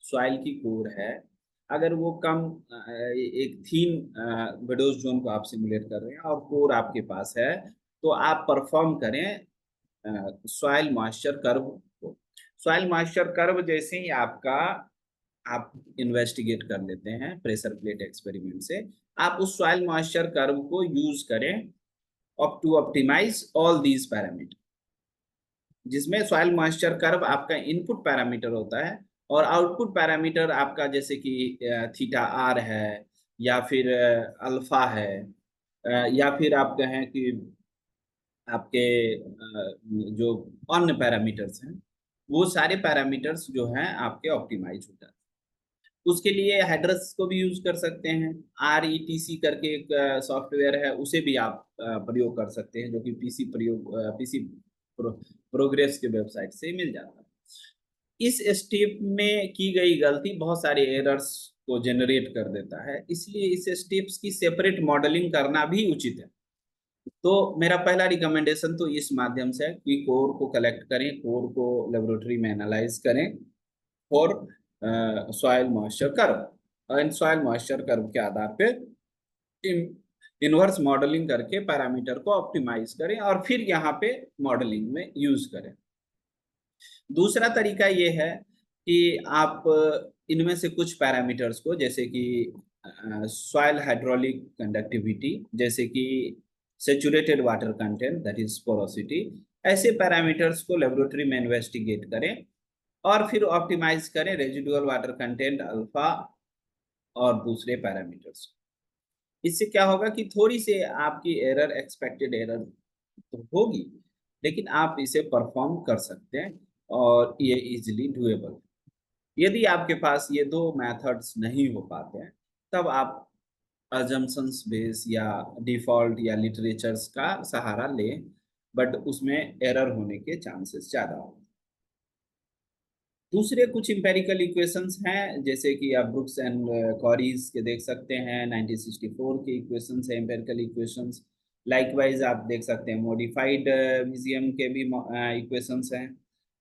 सॉइल की कोर है, अगर वो कम एक थीन विडोज जोन को आप सिमुलेट कर रहे हैं और कोर आपके पास है, तो आप परफॉर्म करें सॉइल मॉइस्चर कर्व को। सॉइल मॉइस्चर कर्व जैसे ही आप इन्वेस्टिगेट कर लेते हैं प्रेशर प्लेट एक्सपेरिमेंट से, आप उस सॉइल मॉइस्चर कर्व को यूज करें up to optimize all these parameter, जिसमें सॉइल मॉइस्चर कर्व आपका इनपुट पैरामीटर होता है और आउटपुट पैरामीटर आपका जैसे कि थीटा आर है या फिर अल्फा है या फिर आप कहें कि आपके जो अन्य पैरामीटर्स हैं, वो सारे पैरामीटर्स जो हैं आपके ऑप्टिमाइज हो जाते हैं। उसके लिए हेडरस को भी यूज कर सकते हैं। RETC करके एक सॉफ्टवेयर है, उसे भी आप प्रयोग कर सकते हैं, जो कि पीसी प्रोग्रेस के वेबसाइट से मिल जाता है। इस स्टेप में की गई गलती बहुत सारे एरर्स को जनरेट कर देता है, इसलिए इस स्टेप्स की सेपरेट मॉडलिंग करना भी उचित है। तो मेरा पहला रिकमेंडेशन तो इस माध्यम से है कि कोर को कलेक्ट करें, कोर को लेबोरेटरी में एनालाइज करें और soil moisture curve, and soil moisture curve के आधार पे इनवर्स मॉडलिंग करके पैरामीटर को ऑप्टिमाइज करें और फिर यहाँ पे मॉडलिंग में यूज करें। दूसरा तरीका ये है कि आप इनमें से कुछ पैरामीटर्स को, जैसे कि सॉइल हाइड्रोलिक कंडक्टिविटी, जैसे कि saturated water content that is porosity, ऐसे पैरामीटर्स को लेबोरेटरी में इन्वेस्टिगेट करें और फिर ऑप्टिमाइज करें रेजिडुअल वाटर कंटेंट, अल्फा और दूसरे पैरामीटर्स। इससे क्या होगा कि थोड़ी सी आपकी एरर, एक्सपेक्टेड एरर तो होगी, लेकिन आप इसे परफॉर्म कर सकते हैं और ये इजिली डुएबल है। यदि आपके पास ये दो मेथड्स नहीं हो पाते हैं, तब आप अजम्पशंस बेस या डिफॉल्ट या लिटरेचर्स का सहारा लें, बट उसमें एरर होने के चांसेस ज़्यादा होते हैं। दूसरे कुछ इंपेरिकल इक्वेशंस हैं, जैसे कि आप ब्रुक्स एंड कॉरीज के देख सकते हैं, 1964 के इक्वेशंस हैं इंपेरिकल इक्वेशंस। लाइकवाइज आप देख सकते हैं मॉडिफाइड म्यूजियम के भी इक्वेशंस हैं।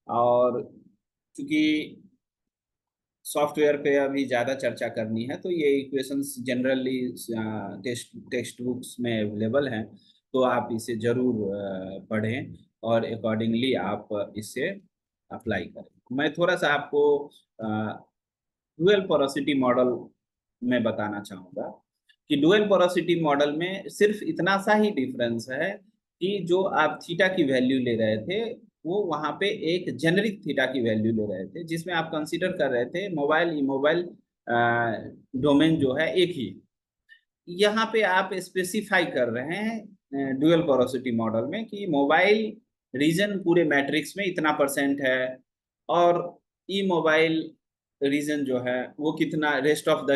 और चूंकि सॉफ्टवेयर पे अभी ज़्यादा चर्चा करनी है, तो ये इक्वेशंस जनरली टेक्स्ट बुक्स में अवेलेबल हैं, तो आप इसे ज़रूर पढ़ें और अकॉर्डिंगली आप इसे अप्लाई करें। मैं थोड़ा सा आपको डुअल पोरोसिटी मॉडल में बताना चाहूँगा कि डुअल पोरोसिटी मॉडल में सिर्फ इतना सा ही डिफरेंस है कि जो आप थीटा की वैल्यू ले रहे थे, वो वहाँ पे एक जेनरिक थीटा की वैल्यू ले रहे थे, जिसमें आप कंसीडर कर रहे थे मोबाइल इमोबाइल डोमेन जो है एक ही। यहाँ पे आप स्पेसिफाई कर रहे हैं डुअल पोरोसिटी मॉडल में कि मोबाइल रीजन पूरे मैट्रिक्स में इतना परसेंट है, और ई मोबाइल रीजन जो है वो कितना, रेस्ट ऑफ द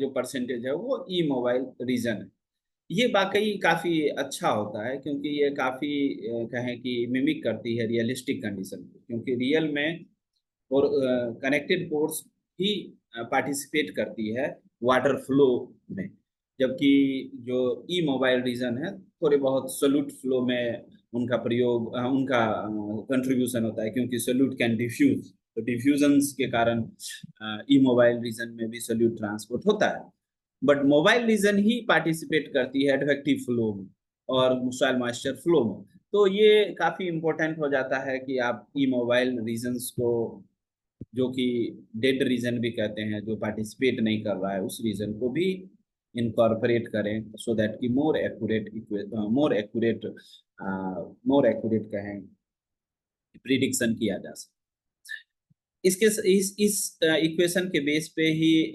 जो परसेंटेज है वो ई मोबाइल रीजन है। ये वाकई काफ़ी अच्छा होता है, क्योंकि ये काफ़ी कहें कि मिमिक करती है रियलिस्टिक कंडीशन को, क्योंकि रियल में और कनेक्टेड पोर्ट्स ही पार्टिसिपेट करती है वाटर फ्लो में, जबकि जो ई मोबाइल रीजन है थोड़े बहुत सोल्यूट फ्लो में उनका प्रयोग उनका कंट्रीब्यूशन होता है, क्योंकि सोल्यूट कैन डिफ्यूज, तो डिफ्यूजन्स के कारण ई मोबाइल रीजन में भी सोल्यूट ट्रांसपोर्ट होता है। बट मोबाइल रीजन ही पार्टिसिपेट करती है एडवेक्टिव फ्लो में और सॉइल मॉइस्चर फ्लो में। तो ये काफ़ी इंपॉर्टेंट हो जाता है कि आप ई मोबाइल रीजन्स को, जो कि डेड रीजन भी कहते हैं, जो पार्टिसिपेट नहीं कर रहा है, उस रीजन को भी इनकॉर्पोरेट करें, सो दैट कि मोर एक्यूरेट कहें प्रिडिक्शन किया जा सके। इसके इस इक्वेशन के बेस पे ही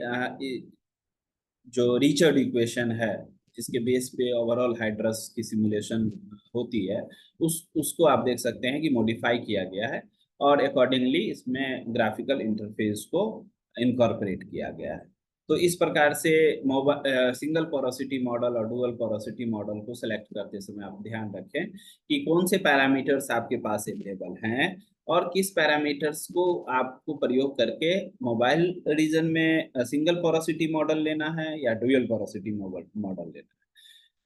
जो रिचर्ड इक्वेशन है, जिसके बेस पे ओवरऑल हाइड्रस की सिमुलेशन होती है, उसको आप देख सकते हैं कि मॉडिफाई किया गया है और अकॉर्डिंगली इसमें ग्राफिकल इंटरफेस को इनकॉर्पोरेट किया गया है। तो इस प्रकार से सिंगल पोरोसिटी मॉडल और डुअल पोरोसिटी मॉडल को सेलेक्ट करते समय आप ध्यान रखें कि कौन से पैरामीटर्स आपके पास अवेलेबल हैं और किस पैरामीटर्स को आपको प्रयोग करके मोबाइल रीजन में सिंगल पोरोसिटी मॉडल लेना है या डुअल पोरोसिटी मॉडल लेना है।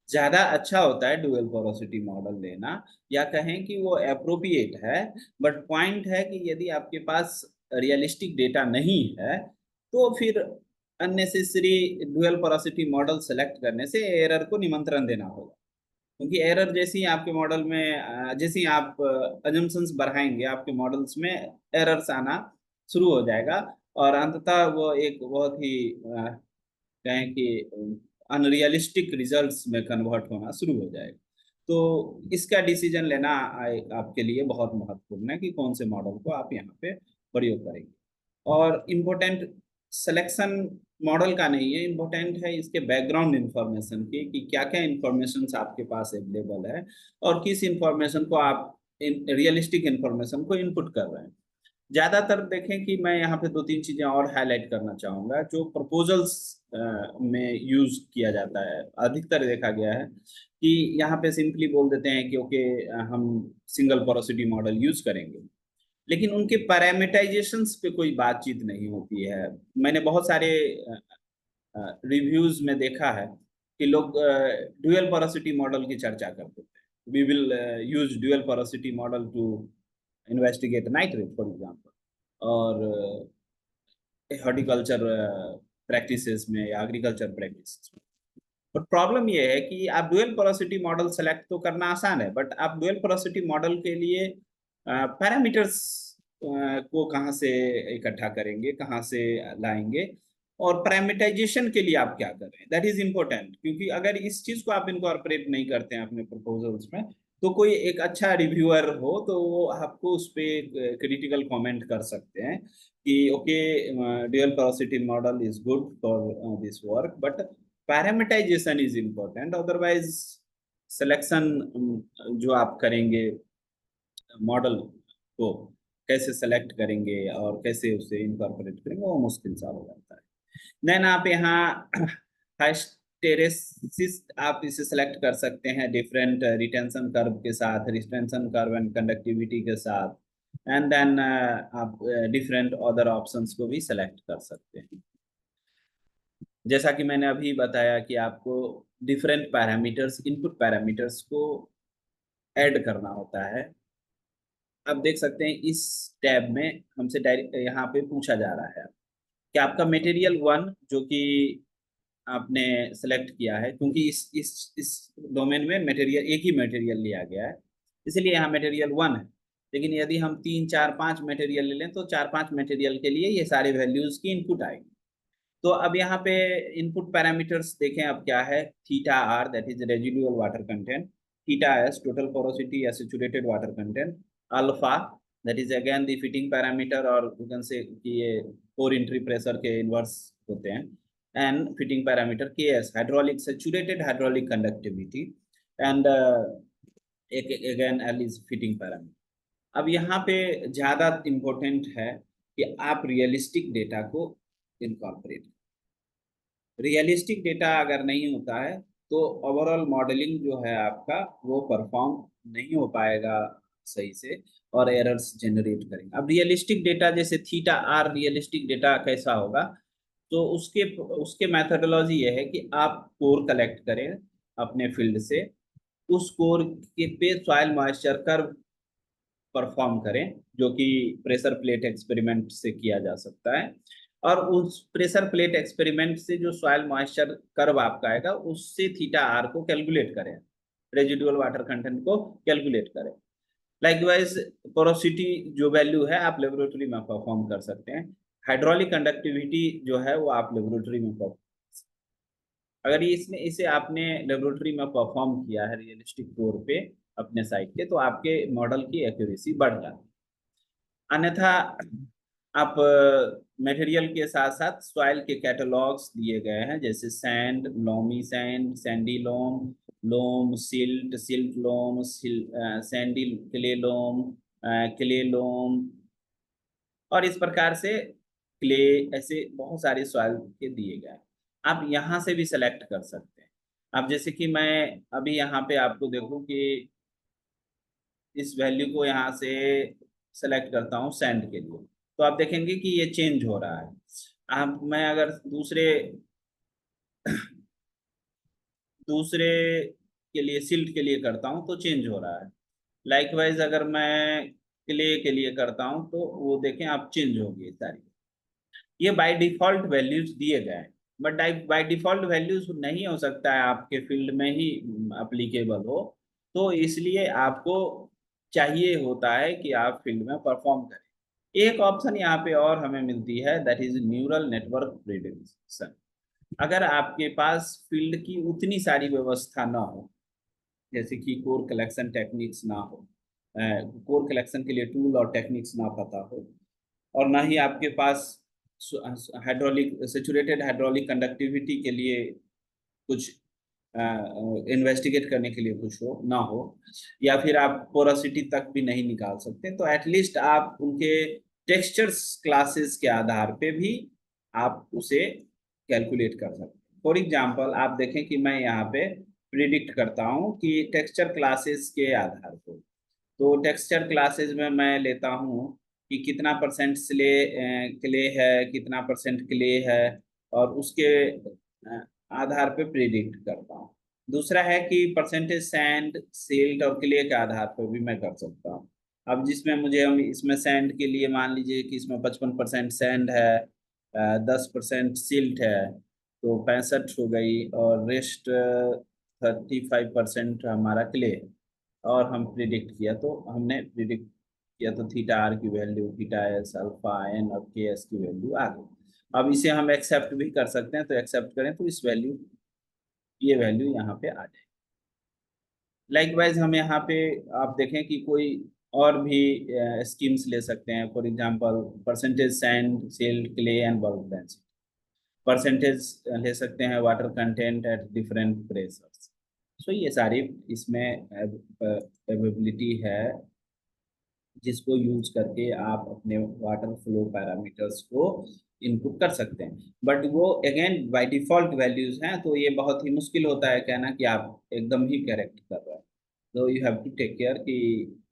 ज्यादा अच्छा होता है डुअल पोरोसिटी मॉडल लेना, या कहें कि वो अप्रोप्रिएट है। बट पॉइंट है कि यदि आपके पास रियलिस्टिक डेटा नहीं है, तो फिर unnecessary dual porosity model select करने से एरर को निमंत्रण देना होगा, क्योंकि एरर जैसे ही आपके मॉडल में जैसे ही आप अजम्पशंस बढ़ाएंगे, आपके मॉडल्स में एरर्स आना शुरू हो जाएगा और अंततः वो एक बहुत ही कहें कि अनरियलिस्टिक रिजल्ट्स में कन्वर्ट होना शुरू हो जाएगा। तो इसका डिसीजन लेना आपके लिए बहुत महत्वपूर्ण है कि कौन से मॉडल को आप यहाँ पे प्रयोग करेंगे। और इम्पोर्टेंट सिलेक्शन मॉडल का नहीं है, इम्पोर्टेंट है इसके बैकग्राउंड इंफॉर्मेशन की, कि क्या क्या इंफॉर्मेशन आपके पास अवेलेबल है और किस इंफॉर्मेशन को आप रियलिस्टिक इंफॉर्मेशन को इनपुट कर रहे हैं। ज्यादातर देखें कि मैं यहाँ पे दो तीन चीजें और हाईलाइट करना चाहूंगा जो प्रपोजल्स में यूज किया जाता है। अधिकतर देखा गया है कि यहाँ पे सिंपली बोल देते हैं कि ओके हम सिंगल पोरोसिटी मॉडल यूज करेंगे, लेकिन उनके पैरामीटराइजेशंस पे कोई बातचीत नहीं होती है। मैंने बहुत सारे रिव्यूज में देखा है कि लोग ड्यूअल पोरोसिटी मॉडल की चर्चा करते थे, we will use dual porosity model to investigate nitrate for example, और हॉर्टिकल्चर प्रैक्टिसेस में या एग्रीकल्चर प्रैक्टिसेस में। बट प्रॉब्लम ये है कि आप ड्यूअल पोरोसिटी मॉडल सेलेक्ट तो करना आसान है, बट आप ड्यूअल पोरोसिटी मॉडल के लिए पैरामीटर्स को कहाँ से इकट्ठा करेंगे, कहाँ से लाएंगे, और पैरामीटराइजेशन के लिए आप क्या कर रहे हैं, दैट इज इम्पोर्टेंट। क्योंकि अगर इस चीज को आप इनकॉर्पोरेट नहीं करते हैं अपने प्रपोजल्स में, तो कोई एक अच्छा रिव्यूअर हो तो वो आपको उस पर क्रिटिकल कमेंट कर सकते हैं कि okay dual porosity model is good for this work, but parameterization is important. Otherwise selection जो आप करेंगे मॉडल को कैसे सेलेक्ट करेंगे और कैसे उसे इनकॉर्पोरेट करेंगे, वो मुश्किल सा हो जाता है। देन आप यहाँ हाइस्टेरेसिस आप इसे सेलेक्ट कर सकते हैं डिफरेंट रिटेंशन कर्व के साथ, रिटेंशन कर्व एंड कंडक्टिविटी के साथ, एंड देन आप डिफरेंट अदर ऑप्शंस को भी सेलेक्ट कर सकते हैं। जैसा कि मैंने अभी बताया कि आपको डिफरेंट पैरामीटर्स, इनपुट पैरामीटर्स को ऐड करना होता है। आप देख सकते हैं इस टैब में हमसे डायरेक्ट यहाँ पे पूछा जा रहा है कि आपका मटेरियल 1 जो कि आपने सेलेक्ट किया है, क्योंकि इस डोमेन में मटेरियल एक ही मटेरियल लिया गया है, इसलिए यहाँ मटेरियल 1 है। लेकिन यदि हम 3 4 5 मटेरियल ले लें तो 4 5 मटेरियल के लिए ये सारे वैल्यूज की इनपुट आएगी। तो अब यहाँ पे इनपुट पैरामीटर्स देखें अब क्या है। Theta R that is residual water content, theta S total porosity या saturated water content, alpha that is again the fitting parameter और यू कैन से कि ये पोर एंट्री प्रेशर के इनवर्स होते हैं, and fitting parameter K S hydraulic saturated hydraulic conductivity, and again L is fitting parameter. अब यहाँ पे ज्यादा इंपॉर्टेंट है कि आप रियलिस्टिक डेटा को इनकॉर्पोरेट। रियलिस्टिक डेटा अगर नहीं होता है तो ओवरऑल मॉडलिंग जो है आपका वो परफॉर्म नहीं हो पाएगा सही से, और एरर्स जनरेट करेंगे। अब रियलिस्टिक डेटा जैसे थीटा आर रियलिस्टिक डेटा कैसा होगा, तो उसके उसके मेथोडोलॉजी ये है कि आप कोर कलेक्ट करें अपने फील्ड से, उस कोर के पे सॉइल मॉइस्चर कर्व परफॉर्म करें, जो कि प्रेशर प्लेट एक्सपेरिमेंट से किया जा सकता है, और उस प्रेशर प्लेट एक्सपेरिमेंट से जो सॉइल मॉइस्चर कर्व आपका आएगा उससे थीटा आर को कैलकुलेट करें, रेजिडुअल वाटर कंटेंट को कैलकुलेट करें। लाइकवाइज पोरोसिटी जो वैल्यू है आप लेबोरेटरी में परफॉर्म कर सकते हैं। हाइड्रोलिक कंडक्टिविटी जो है वो आप लेबोरेटरी में परफॉर्म, अगर इसमें इसे आपने लेबोरेटरी में परफॉर्म किया है रियलिस्टिक तौर पे अपने साइट के, तो आपके मॉडल की एक्यूरेसी बढ़ जाती है। अन्यथा आप मटेरियल के साथ साथ सॉइल के कैटलॉग्स दिए गए हैं, जैसे सैंड, लोमी सैंड, सैंडी लोम, लोम सिल्ट, सिल्ट लोम, सैंडी क्ले लोम, क्ले लोम, और इस प्रकार से क्ले, ऐसे बहुत सारे सॉइल के दिए गए हैं। आप यहाँ से भी सेलेक्ट कर सकते हैं। अब जैसे कि मैं अभी यहाँ पे आपको देखूं कि इस वैल्यू को यहाँ से सेलेक्ट करता हूँ सैंड के लिए, तो आप देखेंगे कि ये चेंज हो रहा है। अब मैं अगर दूसरे दूसरे के लिए सिल्ट के लिए करता हूँ तो चेंज हो रहा है। लाइकवाइज अगर मैं क्ले के लिए करता हूँ तो वो देखें आप चेंज हो गई सारी। ये बाय डिफॉल्ट वैल्यूज दिए गए हैं, बट बाय डिफॉल्ट वैल्यूज नहीं हो सकता है आपके फील्ड में ही अप्लीकेबल हो, तो इसलिए आपको चाहिए होता है कि आप फील्ड में परफॉर्म करें। एक ऑप्शन यहाँ पे और हमें मिलती है that is neural network prediction. अगर आपके पास फील्ड की उतनी सारी व्यवस्था ना हो, जैसे कि कोर कलेक्शन टेक्निक्स ना हो, कोर कलेक्शन के लिए टूल और टेक्निक्स ना पता हो, और ना ही आपके पास हाइड्रोलिक सैचुरेटेड हाइड्रोलिक कंडक्टिविटी के लिए कुछ इन्वेस्टिगेट करने के लिए कुछ हो ना हो, या फिर आप पोरोसिटी तक भी नहीं निकाल सकते, तो एटलीस्ट आप उनके टेक्सचर्स क्लासेस के आधार पे भी आप उसे कैलकुलेट कर सकते हैं। फॉर एग्जांपल आप देखें कि मैं यहाँ पे प्रिडिक्ट करता हूँ कि टेक्सचर क्लासेस के आधार पर, तो टेक्सचर क्लासेस में मैं लेता हूँ कि कितना परसेंट क्ले है, कितना परसेंट क्ले है, और उसके आधार पे प्रिडिक्ट करता हूँ। दूसरा है कि परसेंटेज सैंड, सिल्ट और क्ले के आधार पर भी मैं कर सकता हूँ। अब जिसमें मुझे हम इसमें सैंड के लिए मान लीजिए कि इसमें 55% सैंड है, 10% सिल्ट है, तो 65 हो गई, और रेस्ट 35% हमारा क्ले है। और हम प्रिडिक्ट किया, तो हमने प्रिडिक्ट किया तो थीटा आर की value, theta s, alpha n और के एस की वैल्यू आ गई। अब इसे हम एक्सेप्ट भी कर सकते हैं, तो एक्सेप्ट करें तो इस वैल्यू, ये वैल्यू यहाँ पे आ जाए। लाइकवाइज हम यहाँ पे आप देखें कि कोई और भी स्कीम्स ले सकते हैं। For example percentage sand, silt, clay and bulk density, percentage ले सकते हैं water content at different pressures. So ये सारी इसमें एबिलिटी है जिसको यूज करके आप अपने वाटर फ्लो पैरामीटर्स को इनपुट कर सकते हैं। बट वो अगेन बाय डिफॉल्ट वैल्यूज हैं, तो ये बहुत ही मुश्किल होता है कहना कि आप एकदम ही करेक्ट कर रहे हैं। तो you have to take care कि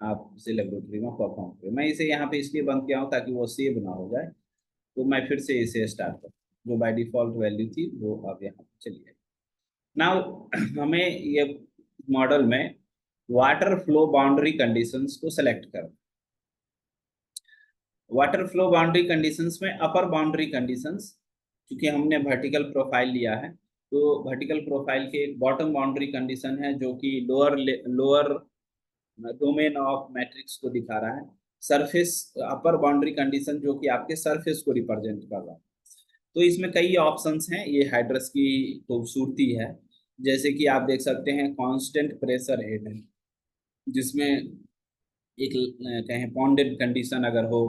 आप इसे लेबोरेटरी में परफॉर्म करें। मैं इसे यहाँ पे इसलिए बंद किया हूँ ताकि वो सेव ना हो जाए। तो मैं फिर से इसे स्टार्ट कर, जो बाय डिफॉल्ट वैल्यू थी वो अब यहाँ पे चली गई। नाउ हमें ये मॉडल में वाटर फ्लो बाउंड्री कंडीशंस को सेलेक्ट कर, वाटर फ्लो बाउंड्री कंडीशंस में अपर बाउंड्री कंडीशंस, क्योंकि हमने वर्टिकल प्रोफाइल लिया है, तो वर्टिकल प्रोफाइल के एक बॉटम बाउंड्री कंडीशन है जो कि लोअर डोमेन ऑफ मैट्रिक्स को दिखा रहा है। सरफेस अपर बाउंड्री कंडीशन जो कि आपके सरफेस को रिप्रेजेंट कर रहा है। तो इसमें कई ऑप्शंस हैं, ये हाइड्रस की खूबसूरती है। जैसे कि आप देख सकते हैं कांस्टेंट प्रेशर हेड है, जिसमें एक कहें पॉन्डेड कंडीशन अगर हो,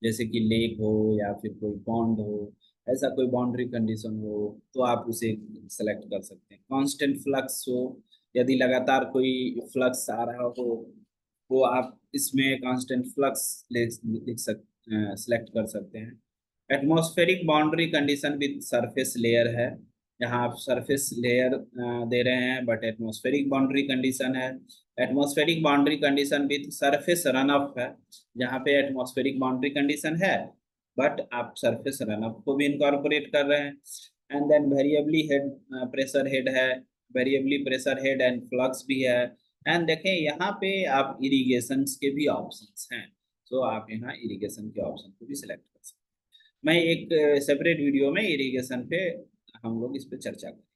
जैसे कि लेक हो या फिर कोई पॉन्ड हो, ऐसा कोई बाउंड्री कंडीशन हो तो आप उसे सेलेक्ट कर सकते हैं। कांस्टेंट फ्लक्स हो, यदि लगातार कोई फ्लक्स आ रहा हो वो आप इसमें कांस्टेंट फ्लक्स लिख सेलेक्ट कर सकते हैं। Atmospheric boundary condition with surface layer है, यहाँ आप सरफेस लेयर दे रहे हैं बट एटमॉस्फेरिक बाउंड्री कंडीशन है। Atmospheric boundary condition with surface run of है, जहाँ पे एटमॉस्फेरिक बाउंड्री कंडीशन है बट आप सरफेस रन ऑफ को भी इनकॉर्पोरेट कर रहे हैं। And then variable head pressure head है, variable pressure head and flux भी है। एंड देखें यहाँ पे आप इरिगेशन के भी ऑप्शंस हैं, तो आप यहाँ इरिगेशन के ऑप्शन को भी सिलेक्ट कर सकते हैं। मैं एक सेपरेट वीडियो में इरिगेशन पे हम लोग इस पे चर्चा करें।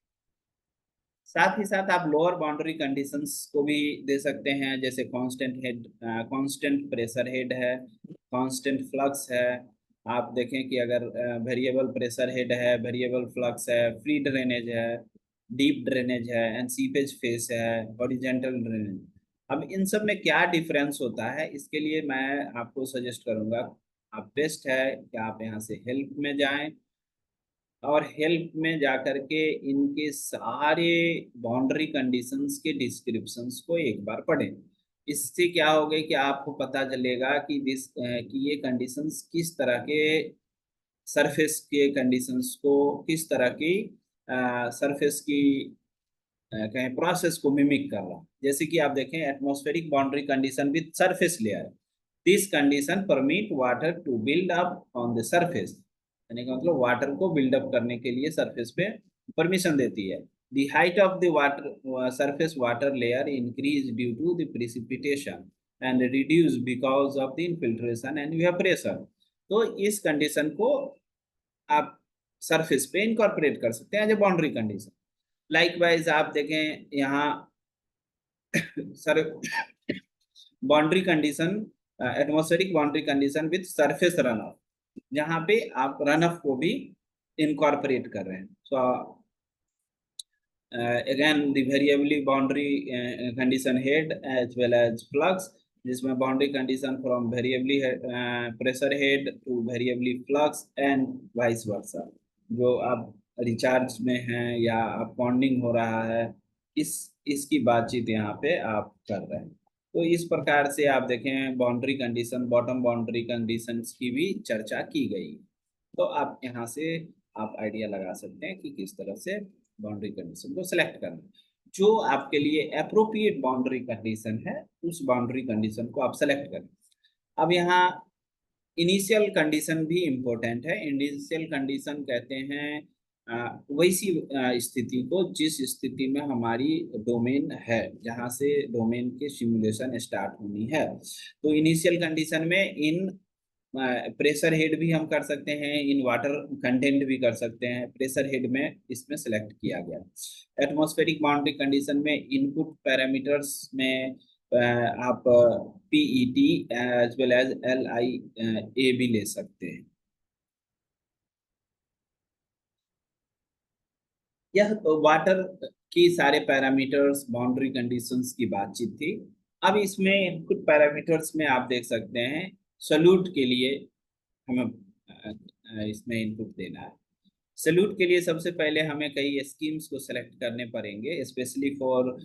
साथ ही साथ आप लोअर बाउंड्री कंडीशंस को भी दे सकते हैं, जैसे constant head, constant pressure head है, कांस्टेंट फ्लक्स है। आप देखें कि अगर वेरिएबल प्रेशर हेड है, वेरिएबल फ्लक्स है, फ्री ड्रेनेज है, डीप ड्रेनेज है एंड सीपेज फेस है, हॉरिजॉन्टल ड्रेनेज। अब इन सब में क्या डिफरेंस होता है, इसके लिए मैं आपको सजेस्ट करूंगा, आप बेस्ट है कि आप यहाँ से हेल्प में जाएं और हेल्प में जाकर के इनके सारे बाउंड्री कंडीशंस के डिस्क्रिप्शंस को एक बार पढ़ें। इससे क्या होगा कि आपको पता चलेगा कि कि ये कंडीशंस किस तरह के सरफेस के कंडीशंस को, किस तरह की सरफेस की कहें प्रोसेस को मिमिक कर रहा है। जैसे कि आप देखें atmospheric boundary condition with surface layer, this condition permit water to build up on the surface, यानी कि मतलब वाटर को बिल्डअप करने के लिए सरफेस पे परमिशन देती है। The height of the water surface water layer increase due to the precipitation and reduce because of the infiltration and evaporation. तो इस कंडीशन को आप सरफेस पे इनकॉर्पोरेट कर सकते हैं as a boundary condition. Likewise आप देखें यहाँ sir boundary condition, atmospheric boundary condition with surface run off, जहाँ पे आप रन ऑफ को भी इनकॉर्पोरेट कर रहे हैं। So again the variable boundary condition head as well as flux, जिसमें boundary condition from variable pressure head to variable flux and vice versa. जो आप रिचार्ज में हैं या आप बॉन्डिंग हो रहा है, इस इसकी बातचीत यहाँ पे आप कर रहे हैं। तो इस प्रकार से आप देखें boundary condition, bottom boundary conditions की भी चर्चा की गई। तो आप यहाँ से आप आइडिया लगा सकते हैं कि किस तरह से बाउंड्री कंडीशन को सिलेक्ट करना, जो आपके लिए अप्रोप्रिएट बाउंड्री कंडीशन है उस बाउंड्री कंडीशन को आप सेलेक्ट करें। अब यहाँ इनिशियल कंडीशन भी इम्पोर्टेंट है। इनिशियल कंडीशन कहते हैं वैसी स्थिति को जिस स्थिति में हमारी डोमेन है, जहाँ से डोमेन के सिमुलेशन स्टार्ट होनी है। तो इनिशियल कंडीशन में इन प्रेशर हेड भी हम कर सकते हैं, इन वाटर कंटेंट भी कर सकते हैं। प्रेशर हेड में इसमें सेलेक्ट किया गया। एटमॉस्फेरिक बाउंड्री कंडीशन में इनपुट पैरामीटर्स में आप PET as well as LIA भी ले सकते हैं। यह वाटर की सारे पैरामीटर्स बाउंड्री कंडीशंस की बातचीत थी। अब इसमें कुछ पैरामीटर्स में आप देख सकते हैं, सॉल्यूट के लिए हमें इसमें इनपुट देना है। सॉल्यूट के लिए सबसे पहले हमें कई स्कीम्स को सेलेक्ट करने पड़ेंगे, स्पेशली फॉर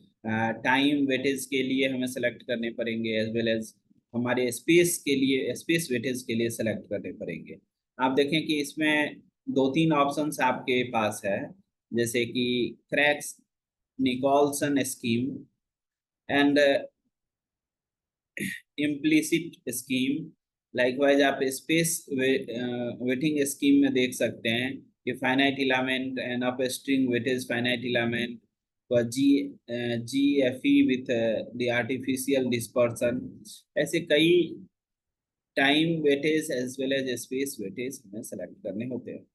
टाइम वेटेज के लिए हमें सेलेक्ट करने पड़ेंगे, एज वेल एज हमारे स्पेस के लिए, स्पेस वेटेज के लिए सेलेक्ट करने पड़ेंगे। आप देखें कि इसमें दो तीन ऑप्शंस आपके पास है, जैसे कि Crank Nicolson scheme and implicit scheme. Likewise आप स्पेस वेटिंग स्कीम में देख सकते हैं कि finite element and upstream weightage finite element G GFE with the artificial dispersion. ऐसे कई time weightage as well as space weightage हमें select करने होते हैं।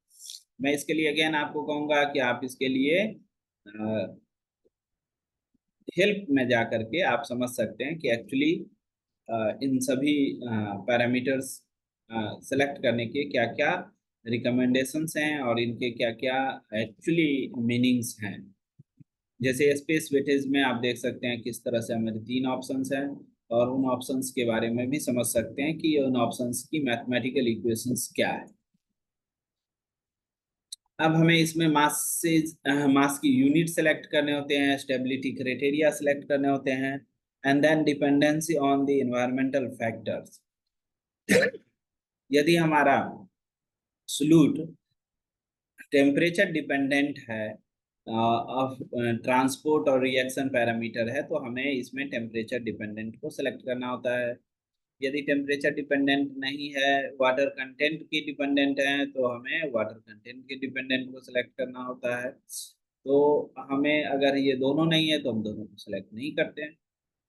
मैं इसके लिए अगेन आपको कहूंगा कि आप इसके लिए हेल्प में जा करके आप समझ सकते हैं कि एक्चुअली इन सभी पैरामीटर्स सेलेक्ट करने के क्या क्या रिकमेंडेशंस हैं और इनके क्या क्या एक्चुअली मीनिंग्स हैं। जैसे स्पेस वेटेज में आप देख सकते हैं किस तरह से हमारे तीन ऑप्शंस हैं, और उन ऑप्शंस के बारे में भी समझ सकते हैं कि उन ऑप्शंस की मैथमेटिकल इक्वेशंस क्या है। अब हमें इसमें मास से मास की यूनिट सेलेक्ट करने होते हैं, स्टेबिलिटी क्राइटेरिया सेलेक्ट करने होते हैं, and then dependency on the environmental factors. यदि हमारा सॉल्यूट टेम्परेचर डिपेंडेंट है ऑफ ट्रांसपोर्ट और रिएक्शन पैरामीटर है, तो हमें इसमें टेम्परेचर डिपेंडेंट को सेलेक्ट करना होता है। यदि टेम्परेचर डिपेंडेंट नहीं है, वाटर कंटेंट की डिपेंडेंट है, तो हमें वाटर कंटेंट के डिपेंडेंट को सिलेक्ट करना होता है। तो हमें अगर ये दोनों नहीं है तो हम दोनों को सिलेक्ट नहीं करते हैं।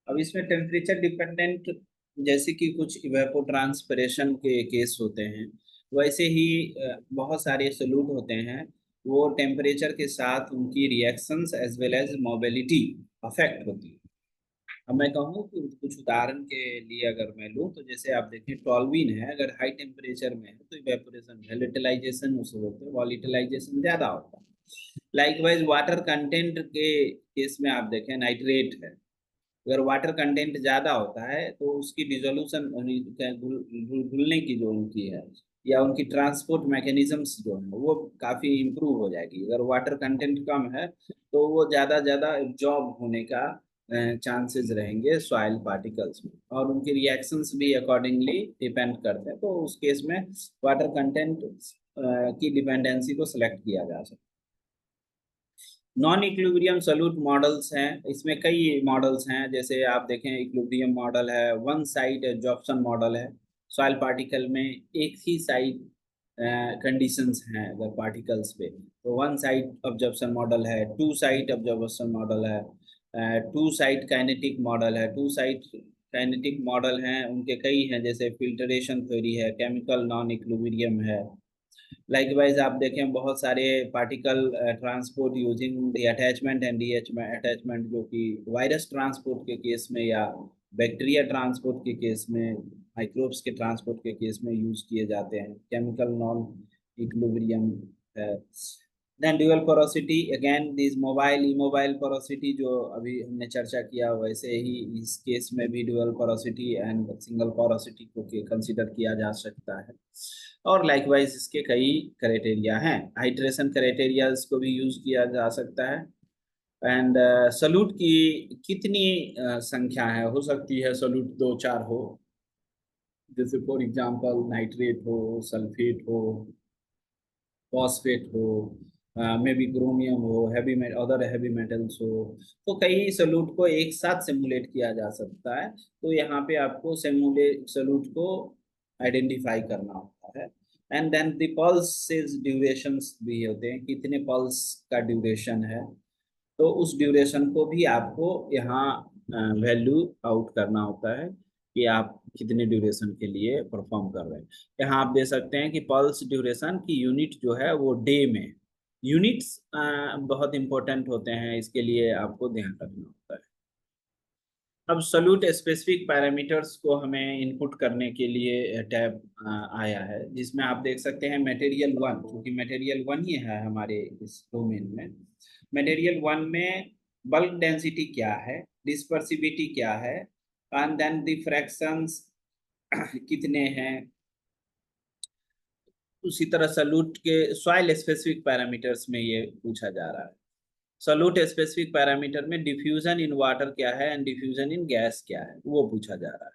अब इसमें टेम्परेचर डिपेंडेंट जैसे कि कुछ इवेपोट्रांसपिरेशन के केस होते हैं, वैसे ही बहुत सारे सॉल्यूट होते हैं, वो टेम्परेचर के साथ उनकी reactions as well as mobility affect होती है। अब मैं कहूँ कि कुछ उदाहरण के लिए अगर मैं लूँ, तो जैसे आप देखें टॉल्विन है, अगर हाई टेम्परेचर में है तो इवेपोरेशन वोलेटिलाइजेशन उसे बोलते हैं, वॉलीटिलाइजेशन ज्यादा होता है। लाइकवाइज वाटर कंटेंट के केस में आप देखें नाइट्रेट है, अगर वाटर कंटेंट ज्यादा होता है तो उसकी डिजोल्यूशन घुलने की जो उनकी है या उनकी ट्रांसपोर्ट मैकेनिज्म्स जो है वो काफी इम्प्रूव हो जाएगी। अगर वाटर कंटेंट कम है तो वो ज्यादा ज्यादा एब्जॉर्ब होने का चांसेस रहेंगे सॉइल पार्टिकल्स में, और उनकी रिएक्शंस भी अकॉर्डिंगली डिपेंड करते हैं। तो उस केस में वाटर कंटेंट की डिपेंडेंसी को सिलेक्ट किया जा सकता है। नॉन इक्विलिब्रियम सॉल्यूट मॉडल्स हैं, इसमें कई मॉडल्स हैं। जैसे आप देखें इक्विलिब्रियम मॉडल है, वन साइड एब्जॉर्प्शन मॉडल है, सॉइल पार्टिकल में एक ही साइड कंडीशंस हैं अगर पार्टिकल्स पे, तो वन साइड ऑब्जर्वेशन मॉडल है, टू साइड ऑब्जर्वेशन मॉडल है, टू साइड काइनेटिक मॉडल है। टू साइड काइनेटिक मॉडल हैं उनके कई हैं, जैसे फिल्टरेशन थ्योरी है, केमिकल नॉन इक्विलिब्रियम है। लाइकवाइज आप देखें बहुत सारे particle transport using the attachment and attachment, जो कि वायरस ट्रांसपोर्ट के केस में या बैक्टीरिया ट्रांसपोर्ट के केस में, माइक्रोब्स के ट्रांसपोर्ट के केस में यूज किए जाते हैं। केमिकल नॉन इक्विलिब्रियम है। Then dual porosity, again this mobile immobile porosity जो अभी हमने चर्चा किया, वैसे ही इस केस में भी dual porosity and single porosity को कंसीडर किया जा सकता है। और लाइकवाइज इसके कई क्राइटेरिया हैं, हाइड्रेशन क्राइटेरिया को भी यूज किया जा सकता है। एंड सॉल्यूट की कितनी संख्या है, हो सकती है सॉल्यूट दो चार हो, जैसे फॉर एग्जांपल नाइट्रेट हो, सल्फेट हो, फॉस्फेट हो, मे बी क्रोमियम हो, अदर हैवी मेटल्स हो। तो कई सॉल्यूट को एक साथ सिमुलेट किया जा सकता है। तो यहाँ पे आपको सॉल्यूट को आइडेंटिफाई करना होता है। And then the pulses durations भी होते हैं, कितने पल्स का ड्यूरेशन है, तो उस ड्यूरेशन को भी आपको यहाँ वैल्यू आउट करना होता है कि आप कितने ड्यूरेशन के लिए परफॉर्म कर रहे हैं। यहाँ आप दे सकते हैं कि पल्स ड्यूरेशन की यूनिट जो है वो डे में, यूनिट्स बहुत इंपॉर्टेंट होते हैं, इसके लिए आपको ध्यान रखना होता है। अब सॉल्यूट स्पेसिफिक पैरामीटर्स को हमें इनपुट करने के लिए टैब आया है, जिसमें आप देख सकते हैं मटेरियल वन, क्योंकि मटेरियल वन ही है हमारे इस डोमेन में। मटेरियल वन में बल्क डेंसिटी क्या है, डिस्पर्सिविटी क्या है, एंड देन द फ्रैक्शंस कितने हैं। उसी तरह सॉल्यूट के सॉइल स्पेसिफिक पैरामीटर्स में ये पूछा जा रहा है। सॉल्यूट स्पेसिफिक पैरामीटर में डिफ्यूजन इन वाटर क्या है एंड डिफ्यूजन इन गैस क्या है, वो पूछा जा रहा है।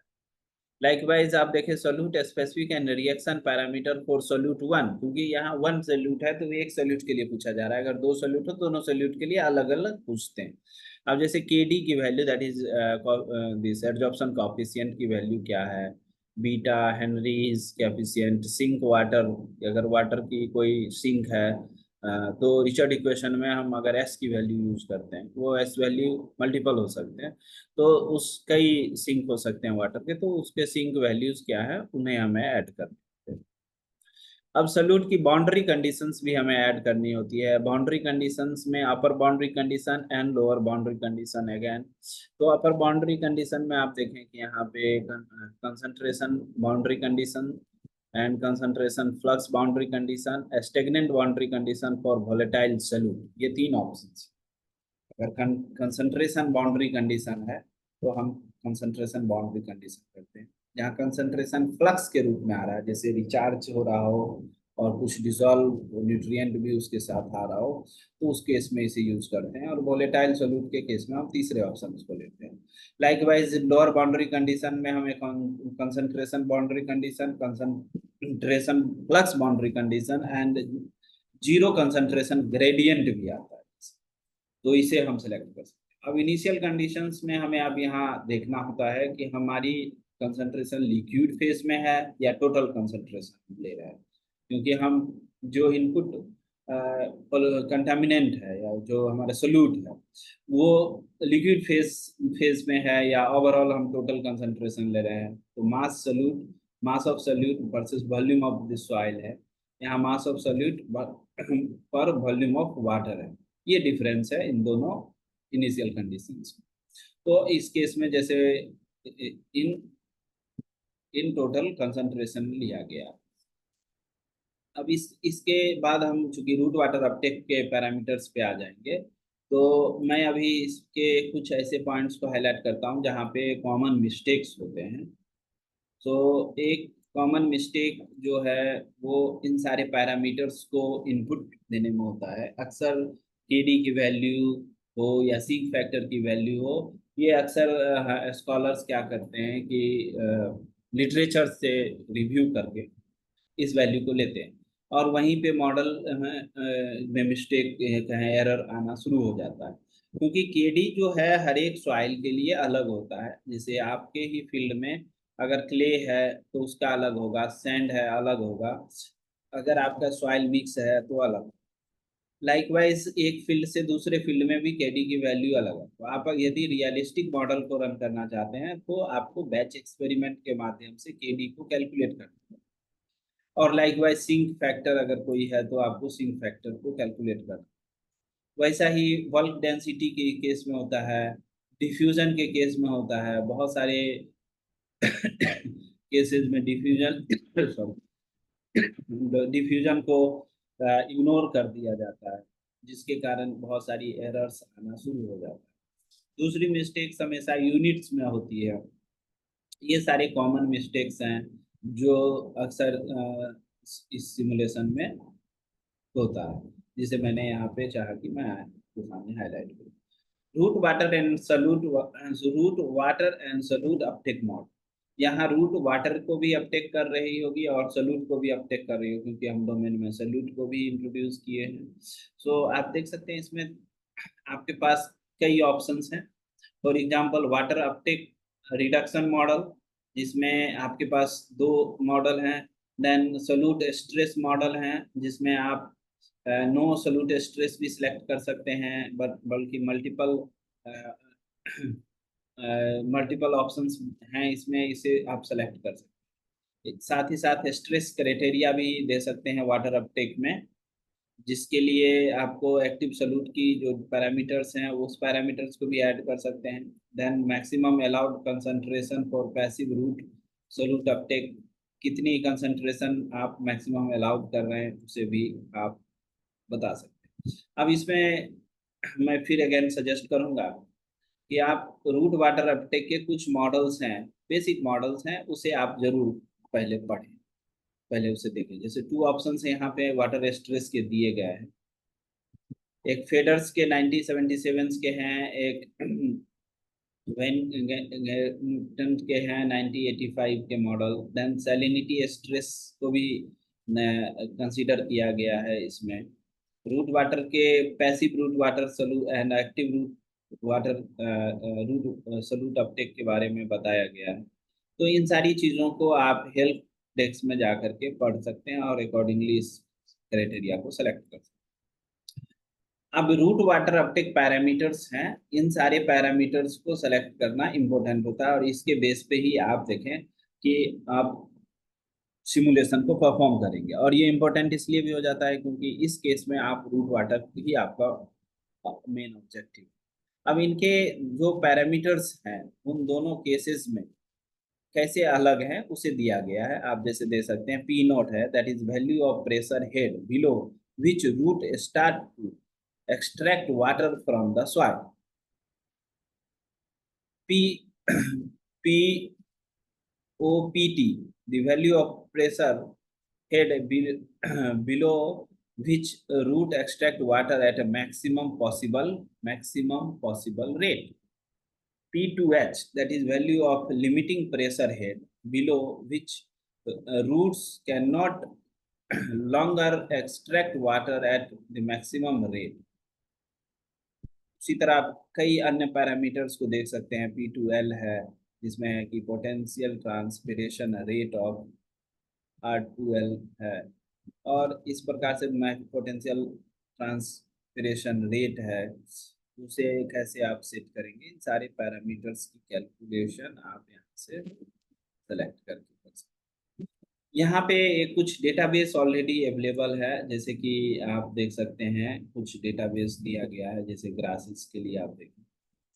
लाइकवाइज आप देखें solute specific and reaction parameter for solute one, क्योंकि यहाँ वन सोल्यूट है तो एक सोल्यूट के लिए पूछा जा रहा है। अगर दो सोल्यूट हो तो दोनों सोल्यूट के लिए अलग अलग पूछते हैं। अब जैसे के डी की value that is this adsorption coefficient की वैल्यू क्या है, beta Henry's coefficient, sink water, अगर वाटर की कोई सिंक है तो रिचर्ड इक्वेशन में हम अगर एस की वैल्यू यूज करते हैं, वो एस वैल्यू मल्टीपल हो सकते हैं, तो उस कई सिंक हो सकते हैं वाटर के, तो उसके सिंक वैल्यूज क्या है उन्हें हमें ऐड करते हैं। अब सॉल्यूट की बाउंड्री कंडीशंस भी हमें ऐड करनी होती है। बाउंड्री कंडीशंस में अपर boundary condition and lower boundary condition again. तो अपर बाउंड्री कंडीशन में आप देखें कि यहाँ पे concentration boundary condition and concentration flux boundary condition, stagnant boundary condition for volatile solute, ये तीन ऑप्शंस। अगर कंसंट्रेशन बाउंड्री कंडीशन है तो हम कंसंट्रेशन बाउंड्री कंडीशन करते हैं। जहाँ कंसंट्रेशन फ्लक्स के रूप में आ रहा है, जैसे रिचार्ज हो रहा हो और कुछ डिसॉल्व न्यूट्रिएंट भी उसके साथ आ रहा हो, तो उस केस में इसे यूज करते हैं। और वोलेटाइल सॉल्यूट के केस में हम तीसरे ऑप्शन को लेते हैं। लाइकवाइज लोअर बाउंड्री कंडीशन में हमें concentration boundary condition, concentration flux boundary condition and zero concentration gradient भी आता है, तो इसे हम सेलेक्ट कर सकते हैं। अब इनिशियल कंडीशंस में हमें अब यहाँ देखना होता है कि हमारी कंसंट्रेशन लिक्विड फेज में है या टोटल कंसंट्रेशन ले रहा है, क्योंकि हम जो इनपुट कंटामिनेंट है या जो हमारा सोल्यूट है वो लिक्विड फेज में है या ओवरऑल हम टोटल कंसंट्रेशन ले रहे हैं। तो mass of solute versus volume of the soil है, यहाँ मास ऑफ सोल्यूट पर वॉल्यूम ऑफ वाटर है, ये डिफरेंस है इन दोनों इनिशियल कंडीशंस में। तो इस केस में जैसे इन इन टोटल कंसंट्रेशन लिया गया। अब इसके बाद हम चूंकि रूट वाटर अपटेक के पैरामीटर्स पे आ जाएंगे, तो मैं अभी इसके कुछ ऐसे पॉइंट्स को हाईलाइट करता हूँ जहाँ पे कॉमन मिस्टेक्स होते हैं। तो एक कॉमन मिस्टेक जो है वो इन सारे पैरामीटर्स को इनपुट देने में होता है। अक्सर केडी की वैल्यू हो या सीक फैक्टर की वैल्यू हो, ये अक्सर स्कॉलर्स क्या करते हैं कि लिटरेचर से रिव्यू करके इस वैल्यू को लेते हैं और वहीं पे मॉडल में मिस्टेक कहें एरर आना शुरू हो जाता है, क्योंकि केडी जो है हर एक सॉइल के लिए अलग होता है। जैसे आपके ही फील्ड में अगर क्ले है तो उसका अलग होगा, सैंड है अलग होगा, अगर आपका सॉइल मिक्स है तो अलग। लाइकवाइज एक फील्ड से दूसरे फील्ड में भी केडी की वैल्यू अलग है। तो आप यदि रियलिस्टिक मॉडल को रन करना चाहते हैं तो आपको बैच एक्सपेरिमेंट के माध्यम से केडी को कैलकुलेट करना है। और लाइकवाइज सिंक फैक्टर अगर कोई है तो आपको सिंक फैक्टर को कैलकुलेट करना। वैसा ही बल्क डेंसिटी के केस में होता है, डिफ्यूजन के केस में होता है, बहुत सारे केसेस में डिफ्यूजन डिफ्यूजन को इग्नोर कर दिया जाता है, जिसके कारण बहुत सारी एरर्स आना शुरू हो जाता है। दूसरी मिस्टेक्स हमेशा यूनिट्स में होती है। ये सारे कॉमन मिस्टेक्स हैं जो अक्सर इस सिमुलेशन में होता है, जिसे मैंने यहाँ पे चाहा कि मैं आपके सामने हाईलाइट करूँ। Root water and solute uptake mod, यहाँ रूट वाटर को भी अपटेक कर रही होगी और सॉल्यूट को भी अपटेक कर रही होगी, क्योंकि हम डोमेन में सॉल्यूट को भी इंट्रोड्यूस किए हैं। सो आप देख सकते हैं इसमें आपके पास कई ऑप्शंस हैं। For example water Uptake reduction model, जिसमें आपके पास दो मॉडल हैं। देन सोल्यूट स्ट्रेस मॉडल हैं, जिसमें आप नो सोल्यूट स्ट्रेस भी सिलेक्ट कर सकते हैं, बल्कि मल्टीपल मल्टीपल ऑप्शंस हैं इसमें, इसे आप सेलेक्ट कर सकते हैं। साथ ही साथ स्ट्रेस क्राइटेरिया भी दे सकते हैं वाटर अपटेक में, जिसके लिए आपको एक्टिव सॉल्यूट की जो पैरामीटर्स हैं उस पैरामीटर्स को भी ऐड कर सकते हैं। Then maximum allowed concentration for passive root solute uptake, कितनी कंसंट्रेशन आप मैक्सिमम अलाउड कर रहे हैं उसे भी आप बता सकते हैं। अब इसमें मैं फिर अगेन सजेस्ट करूंगा कि आप रूट वाटर अपटेक के कुछ मॉडल्स हैं, बेसिक मॉडल्स हैं, उसे आप जरूर पहले पढ़ें, पहले उसे देखें। जैसे टू ऑप्शन यहाँ पे वाटर स्ट्रेस के दिए गए हैं, एक फेडर्स के 1977 के हैं, एक न्यूटन के हैं 1985 के मॉडल। देन सैलिनिटी स्ट्रेस को भी कंसीडर किया गया है इसमें। रूट वाटर के passive root water solute and active root water root solute uptake के बारे में बताया गया है। तो इन सारी चीज़ों को आप हेल्प डेस्क में जा करके पढ़ सकते हैं और अकॉर्डिंगली इस क्राइटेरिया को सेलेक्ट कर सकते हैं। अब रूट वाटर अपटेक पैरामीटर्स हैं, इन सारे पैरामीटर्स को सेलेक्ट करना इंपॉर्टेंट होता है और इसके बेस पे ही आप देखें कि आप सिमुलेशन को परफॉर्म करेंगे। और ये इंपॉर्टेंट इसलिए भी हो जाता है क्योंकि इस केस में आप रूट वाटर ही आपका मेन ऑब्जेक्टिव। अब इनके जो पैरामीटर्स हैं उन दोनों केसेस में कैसे अलग है उसे दिया गया है। आप जैसे दे सकते हैं पी नोट है, that is value of pressure head below which root start to extract water from the soil. P POPT, the value of pressure head below which root extract water at a maximum possible rate. P2H, that is value of limiting pressure head below which roots cannot longer extract water at the maximum rate. उसी तरह आप कई अन्य parameters को देख सकते हैं। P2L है जिसमें है कि potential transpiration rate of R2L है, और इस प्रकार से पोटेंशियल ट्रांसपिरेशन रेट है, उसे कैसे आप सेट करेंगे। इन सारे पैरामीटर्स की कैलकुलेशन आप यहाँ से सेलेक्ट करके कर सकते हैं। यहाँ पे कुछ डेटाबेस ऑलरेडी अवेलेबल है, जैसे कि आप देख सकते हैं कुछ डेटाबेस दिया गया है। जैसे ग्रासेस के लिए आप देखें,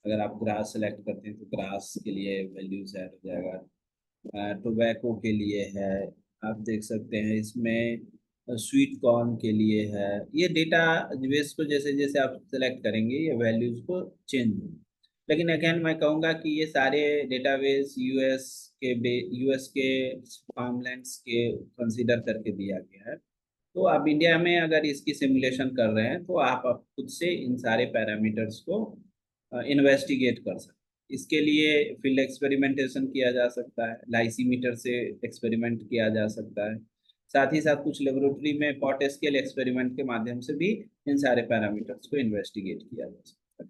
अगर आप ग्रास सेलेक्ट करते हैं तो ग्रास के लिए वैल्यूज ऐड हो जाएगा। टोबैको के लिए है, आप देख सकते हैं इसमें स्वीट कॉर्न के लिए है। ये डेटा बेस को जैसे जैसे आप सेलेक्ट करेंगे ये वैल्यूज को चेंज होंगे। लेकिन अगेन मैं कहूँगा कि ये सारे डेटाबेस यूएस के फार्मलैंड्स के कंसीडर करके दिया गया है। तो आप इंडिया में अगर इसकी सिमुलेशन कर रहे हैं तो आप खुद से इन सारे पैरामीटर्स को इन्वेस्टिगेट कर सकते हैं। इसके लिए फील्ड एक्सपेरिमेंटेशन किया जा सकता है, लाइसीमीटर से एक्सपेरिमेंट किया जा सकता है। साथ ही साथ कुछ लेबोरेटरी में पॉट स्केल एक्सपेरिमेंट के माध्यम से भी इन सारे पैरामीटर्स को इन्वेस्टिगेट किया जा सकता है।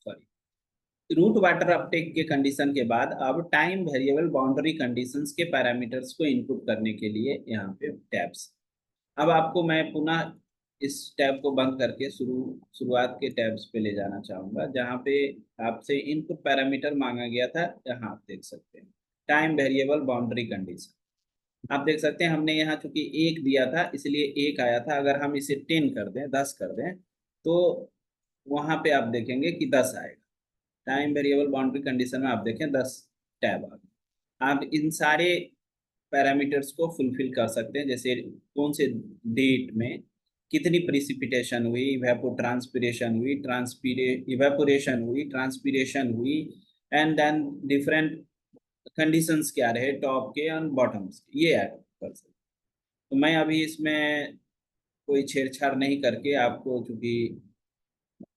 सॉरी। रूट वाटर अपटेक के कंडीशन के बाद अब टाइम वेरिएबल बाउंड्री कंडीशंस के पैरामीटर्स को इनपुट करने के लिए यहाँ पे टैब्स। अब आपको मैं पुनः इस टैब को बंद करके शुरुआत के टैब्स पे ले जाना चाहूंगा, जहाँ पे आपसे इनपुट पैरामीटर मांगा गया था। यहाँ आप देख सकते हैं टाइम वेरिएबल बाउंड्री कंडीशन। आप देख सकते हैं हमने यहाँ चूंकि 1 दिया था इसलिए 1 आया था। अगर हम इसे 10 कर दें, 10 कर दें, तो वहां पे आप देखेंगे कि 10 आएगा। टाइम वेरिएबल बाउंड्री कंडीशन में आप देखें 10 टैब आ गए। आप इन सारे पैरामीटर्स को फुलफिल कर सकते हैं, जैसे कौन से डेट में कितनी प्रिसिपिटेशन हुई, इवेपोरेशन हुई, ट्रांसपीरेशन हुई, एंड देन डिफरेंट कंडीशंस क्या रहे टॉप के और बॉटम्स के, ये ऐड कर सकते। तो मैं अभी इसमें कोई छेड़छाड़ नहीं करके आपको, चूंकि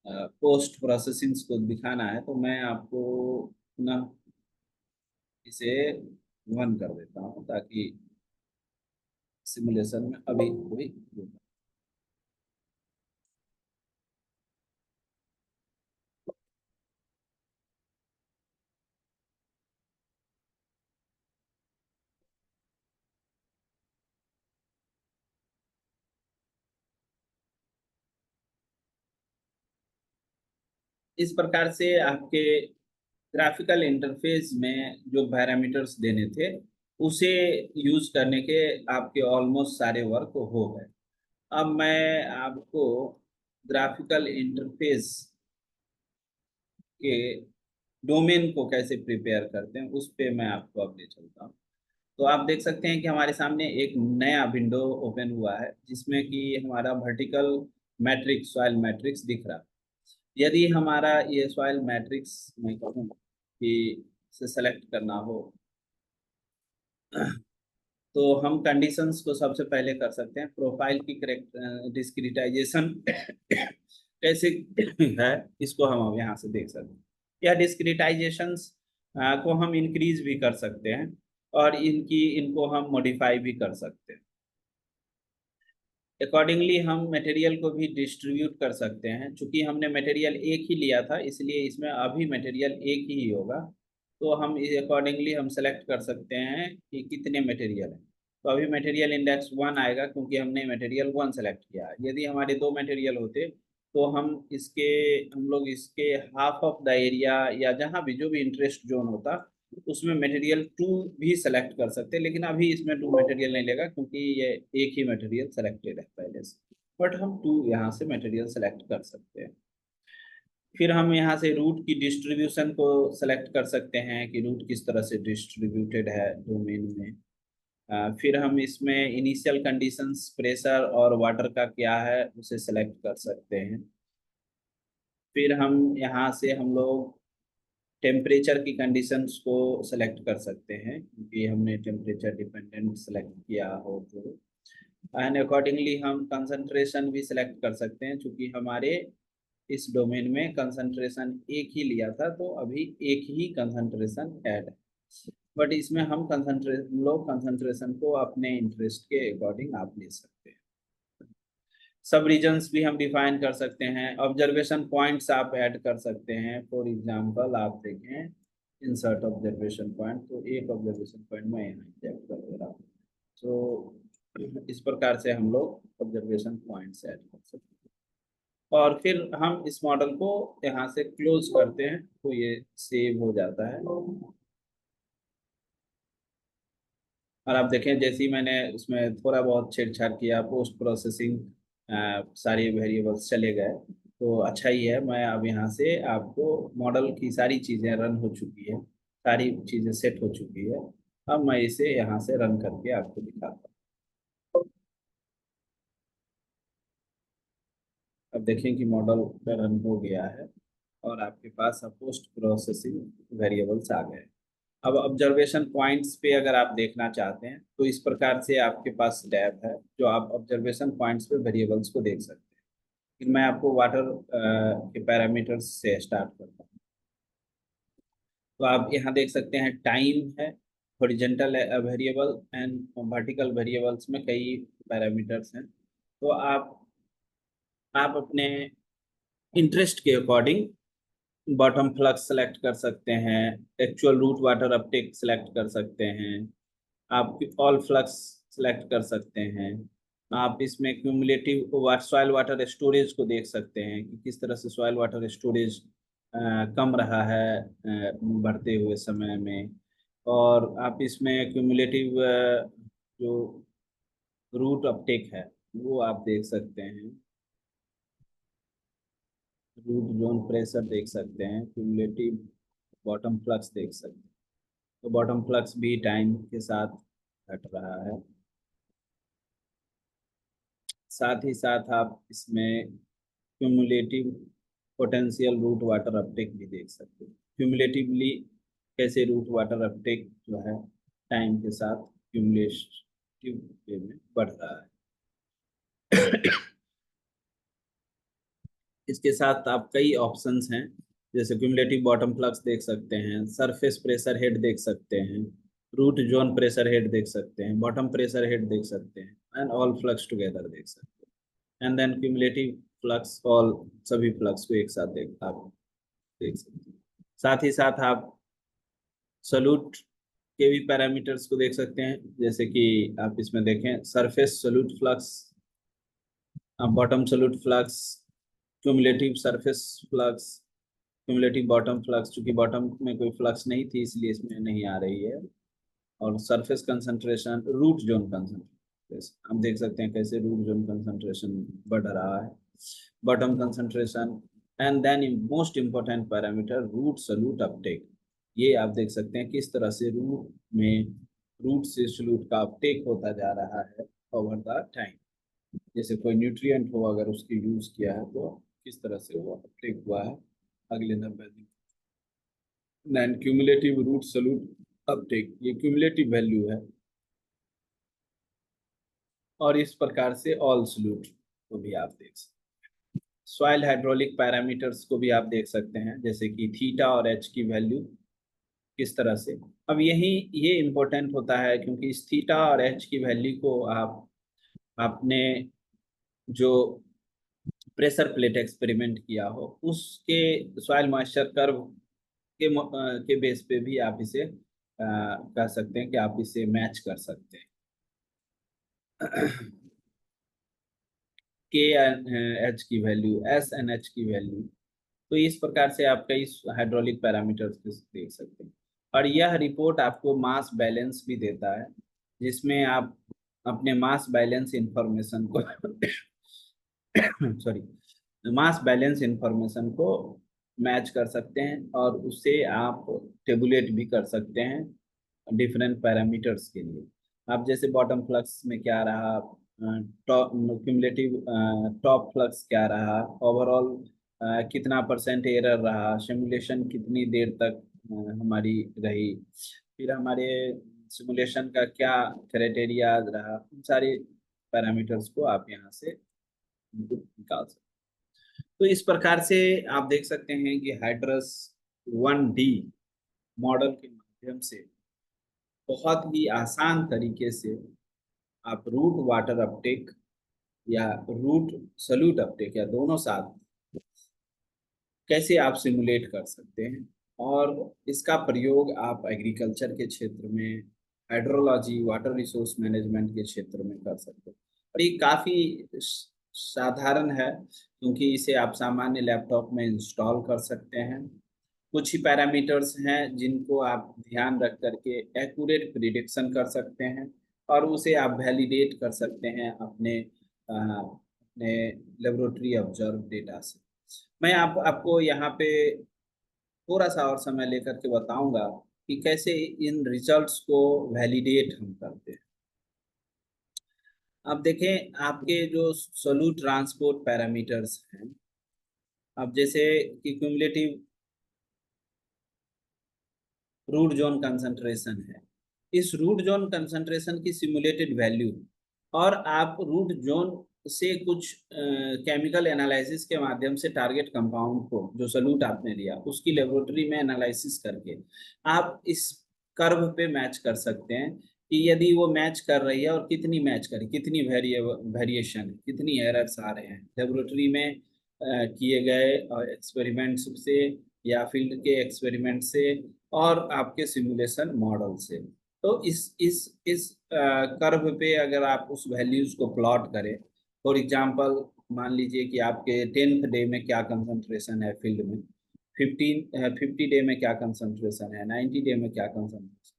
पोस्ट प्रोसेसिंग को दिखाना है, तो मैं आपको पुनः इसे 1 कर देता हूँ ताकि सिमुलेशन में अभी कोई इस प्रकार से आपके ग्राफिकल इंटरफेस में जो पैरामीटर्स देने थे उसे यूज करने के आपके ऑलमोस्ट सारे वर्क हो गए। अब मैं आपको ग्राफिकल इंटरफेस के डोमेन को कैसे प्रिपेयर करते हैं उस पे मैं आपको अब ले चलता हूँ। तो आप देख सकते हैं कि हमारे सामने एक नया विंडो ओपन हुआ है जिसमें कि हमारा वर्टिकल मैट्रिक्स, सॉइल मैट्रिक्स दिख रहा है। यदि हमारा ये सॉइल मैट्रिक्स मैं कहूँ कि से सेलेक्ट करना हो तो हम कंडीशंस को सबसे पहले कर सकते हैं। प्रोफाइल की करेक्ट डिस्क्रिटाइजेशन कैसे है, इसको हम अब यहाँ से देख सकते हैं। या डिस्क्रिटाइजेशंस को हम इंक्रीज भी कर सकते हैं और इनको हम मॉडिफाई भी कर सकते हैं। अकॉर्डिंगली हम मटेरियल को भी डिस्ट्रीब्यूट कर सकते हैं। चूंकि हमने मटेरियल एक ही लिया था, इसलिए इसमें अभी मटेरियल एक ही होगा। तो हम अकॉर्डिंगली हम सेलेक्ट कर सकते हैं कि कितने मटेरियल हैं। तो अभी मटेरियल इंडेक्स 1 आएगा, क्योंकि हमने मटेरियल 1 सेलेक्ट किया है। यदि हमारे 2 मटेरियल होते तो हम लोग इसके हाफ ऑफ द एरिया या जहाँ भी जो भी इंटरेस्ट जोन होता, उसमें मटेरियल 2 भी सेलेक्ट कर सकते हैं। लेकिन अभी इसमें 2 मटेरियल नहीं लेगा, क्योंकि ये एक ही मटेरियल सेलेक्टेड है पहले से। बट हम 2 यहाँ से मटेरियल सेलेक्ट कर सकते हैं। फिर हम यहाँ से रूट की डिस्ट्रीब्यूशन को सेलेक्ट कर सकते हैं कि रूट किस तरह से डिस्ट्रीब्यूटेड है डोमेन में। फिर हम इसमें इनिशियल कंडीशंस प्रेशर और वाटर का क्या है उसे सेलेक्ट कर सकते हैं। फिर हम यहाँ से हम लोग टेम्परेचर की कंडीशंस को सेलेक्ट कर सकते हैं, क्योंकि हमने टेम्परेचर डिपेंडेंट सेलेक्ट किया हो तो। एंड अकॉर्डिंगली हम कंसंट्रेशन भी सेलेक्ट कर सकते हैं। चूंकि हमारे इस डोमेन में कंसंट्रेशन एक ही लिया था, तो अभी एक ही कंसंट्रेशन ऐड है। बट इसमें हम कंसंट्रेशन को अपने इंटरेस्ट के अकॉर्डिंग आप ले सकते हैं। सब रीजन्स भी हम डिफाइन कर सकते हैं। ऑब्जर्वेशन पॉइंट्स आप ऐड कर सकते हैं। फॉर एग्जांपल आप देखें इंसर्ट ऑब्जर्वेशन पॉइंट, तो एक ऑब्जर्वेशन पॉइंट मैं यहाँ इंजेक्ट कर दे रहा हूँ। तो इस प्रकार से हम लोग ऑब्जर्वेशन पॉइंट्स ऐड कर सकते हैं। और फिर हम इस मॉडल को यहाँ से क्लोज करते हैं, तो ये सेव हो जाता है। और आप देखें, जैसे ही मैंने उसमें थोड़ा बहुत छेड़छाड़ किया, पोस्ट प्रोसेसिंग सारी वेरिएबल्स चले गए। तो अच्छा ही है। मैं अब यहाँ से आपको मॉडल की सारी चीज़ें रन हो चुकी है, सारी चीज़ें सेट हो चुकी है। अब मैं इसे यहाँ से रन करके आपको दिखाता हूँ। अब देखें कि मॉडल रन हो गया है और आपके पास अब पोस्ट प्रोसेसिंग वेरिएबल्स आ गए। अब ऑब्जर्वेशन पॉइंट्स पे अगर आप देखना चाहते हैं, तो इस प्रकार से आपके पास टैब है जो आप ऑब्जर्वेशन पॉइंट्स पे वेरिएबल्स को देख सकते हैं। फिर मैं आपको वाटर के पैरामीटर्स से स्टार्ट करता हूँ। तो आप यहाँ देख सकते हैं टाइम है, horizontal variable and vertical variables में कई पैरामीटर्स हैं। तो आप अपने इंटरेस्ट के अकॉर्डिंग बॉटम फ्लक्स सेलेक्ट कर सकते हैं, actual root water uptake select कर सकते हैं, आप ऑल फ्लक्स सेलेक्ट कर सकते हैं। आप इसमें क्यूमुलेटिव सॉइल वाटर स्टोरेज को देख सकते हैं कि किस तरह से सॉइल वाटर स्टोरेज कम रहा है बढ़ते हुए समय में। और आप इसमें क्यूमुलेटिव जो रूट अपटेक है वो आप देख सकते हैं। रूट जोन प्रेशर देख सकते हैं, क्यूमुलेटिव बॉटम फ्लक्स देख सकते हैं। तो बॉटम फ्लक्स भी टाइम के साथ घट रहा है। साथ ही साथ आप इसमें cumulative potential root water uptake भी देख सकते हैं। क्यूमुलेटिवली कैसे रूट वाटर अपटेक जो है टाइम के साथ क्यूमुलेटिव वे में बढ़ रहा है। इसके साथ आप कई ऑप्शंस हैं, जैसे क्यूमुलेटिव बॉटम फ्लक्स देख सकते हैं, सरफेस प्रेशर हेड देख सकते हैं, रूट जोन प्रेशर हेड देख सकते हैं, बॉटम प्रेशर हेड देख सकते हैं, एंड ऑल फ्लक्स टुगेदर देख सकते हैं। And then cumulative flux, all सभी फ्लक्स को एक साथ आप देख सकते हैं। साथ ही साथ आप सॉल्यूट के भी पैरामीटर्स को देख सकते हैं, जैसे कि आप इसमें देखें surface solute flux, bottom solute flux, cumulative surface flux, cumulative bottom flux. चूंकि बॉटम में कोई फ्लक्स नहीं थी इसलिए इसमें नहीं आ रही है। और surface concentration, root zone concentration हम देख सकते हैं कैसे रूट जोन कंसंट्रेशन बढ़ रहा है, bottom concentration. And then most important parameter root solute uptake, ये आप देख सकते हैं किस तरह से रूट से सॉल्यूट का अपटेक होता जा रहा है ओवर द टाइम। जैसे कोई न्यूट्रिएंट हो अगर उसकी यूज किया है तो किस तरह से वो अपटेक हुआ है अगले 90 दिन। Then cumulative root solute uptake, ये क्यूमुलेटिव वैल्यू है और इस प्रकार से ऑल सॉल्यूट को भी आप देख सकते हैं। सॉइल हाइड्रोलिक पैरामीटर्स को भी आप देख सकते हैं, जैसे कि थीटा और एच की वैल्यू किस तरह से। अब यही ये इम्पोर्टेंट होता है, क्योंकि इस थीटा और एच की वैल्यू को आप आपने जो प्रेशर प्लेट एक्सपेरिमेंट किया हो उसके सॉइल मॉइस्चर कर्व के बेस पे भी आप इसे कह सकते हैं कि आप इसे मैच कर सकते हैं। के एच की वैल्यू, एस एन एच की वैल्यू, तो इस प्रकार से आप कई हाइड्रोलिक पैरामीटर्स देख सकते हैं। और यह रिपोर्ट आपको मास बैलेंस भी देता है, जिसमें आप अपने मास बैलेंस इंफॉर्मेशन को सॉरी, मास बैलेंस इंफॉर्मेशन को मैच कर सकते हैं और उससे आप टेबुलेट भी कर सकते हैं डिफरेंट पैरामीटर्स के लिए। आप जैसे बॉटम फ्लक्स में क्या रहा, टॉप क्यूमुलेटिव टॉप फ्लक्स क्या रहा, ओवरऑल कितना परसेंट एरर रहा, सिमुलेशन कितनी देर तक हमारी रही, फिर हमारे सिमुलेशन का क्या क्राइटेरिया रहा, उन सारे पैरामीटर्स को आप यहाँ से निकाल सकते हैं। तो इस प्रकार से आप देख सकते हैं कि हाइड्रस 1D मॉडल के माध्यम से बहुत ही आसान तरीके से आप रूट वाटर अपटेक या रूट सॉल्यूट अपटेक या दोनों साथ कैसे आप सिमुलेट कर सकते हैं, और इसका प्रयोग आप एग्रीकल्चर के क्षेत्र में, हाइड्रोलॉजी, वाटर रिसोर्स मैनेजमेंट के क्षेत्र में कर सकते हैं। और ये काफ़ी साधारण है, क्योंकि इसे आप सामान्य लैपटॉप में इंस्टॉल कर सकते हैं। कुछ ही पैरामीटर्स हैं जिनको आप ध्यान रख करके एक्यूरेट प्रिडिक्शन कर सकते हैं, और उसे आप वैलिडेट कर सकते हैं अपने लेबोरेटरी ऑब्जर्व डेटा से। मैं आपको यहाँ पे थोड़ा सा और समय लेकर के बताऊंगा कि कैसे इन रिजल्ट्स को वैलिडेट हम करते हैं। अब देखें, आपके जो सोल्यूट ट्रांसपोर्ट पैरामीटर्स हैं, अब जैसे कि क्यूमुलेटिव रूट जोन कंसंट्रेशन है, इस रूट जोन कंसंट्रेशन की सिमुलेटेड वैल्यू, और आप रूट जोन से कुछ केमिकल एनालिसिस के माध्यम से टारगेट कंपाउंड को, जो सॉल्यूट आपने लिया, उसकी लेबोरेटरी में एनालिसिस करके आप इस कर्व पे मैच कर सकते हैं कि यदि वो मैच कर रही है और कितनी मैच करे, कितनी वेरिएशन, कितनी एरर्स आ रहे हैं लेबोरेटरी में किए गए एक्सपेरिमेंट्स से या फील्ड के एक्सपेरिमेंट से और आपके सिमुलेशन मॉडल से। तो इस कर्व पे अगर आप उस वैल्यूज को प्लॉट करें, फॉर एग्जांपल मान लीजिए कि आपके 10th डे में क्या कंसंट्रेशन है फील्ड में, 50 डे में क्या कंसंट्रेशन है, 90 डे में क्या कंसंट्रेशन,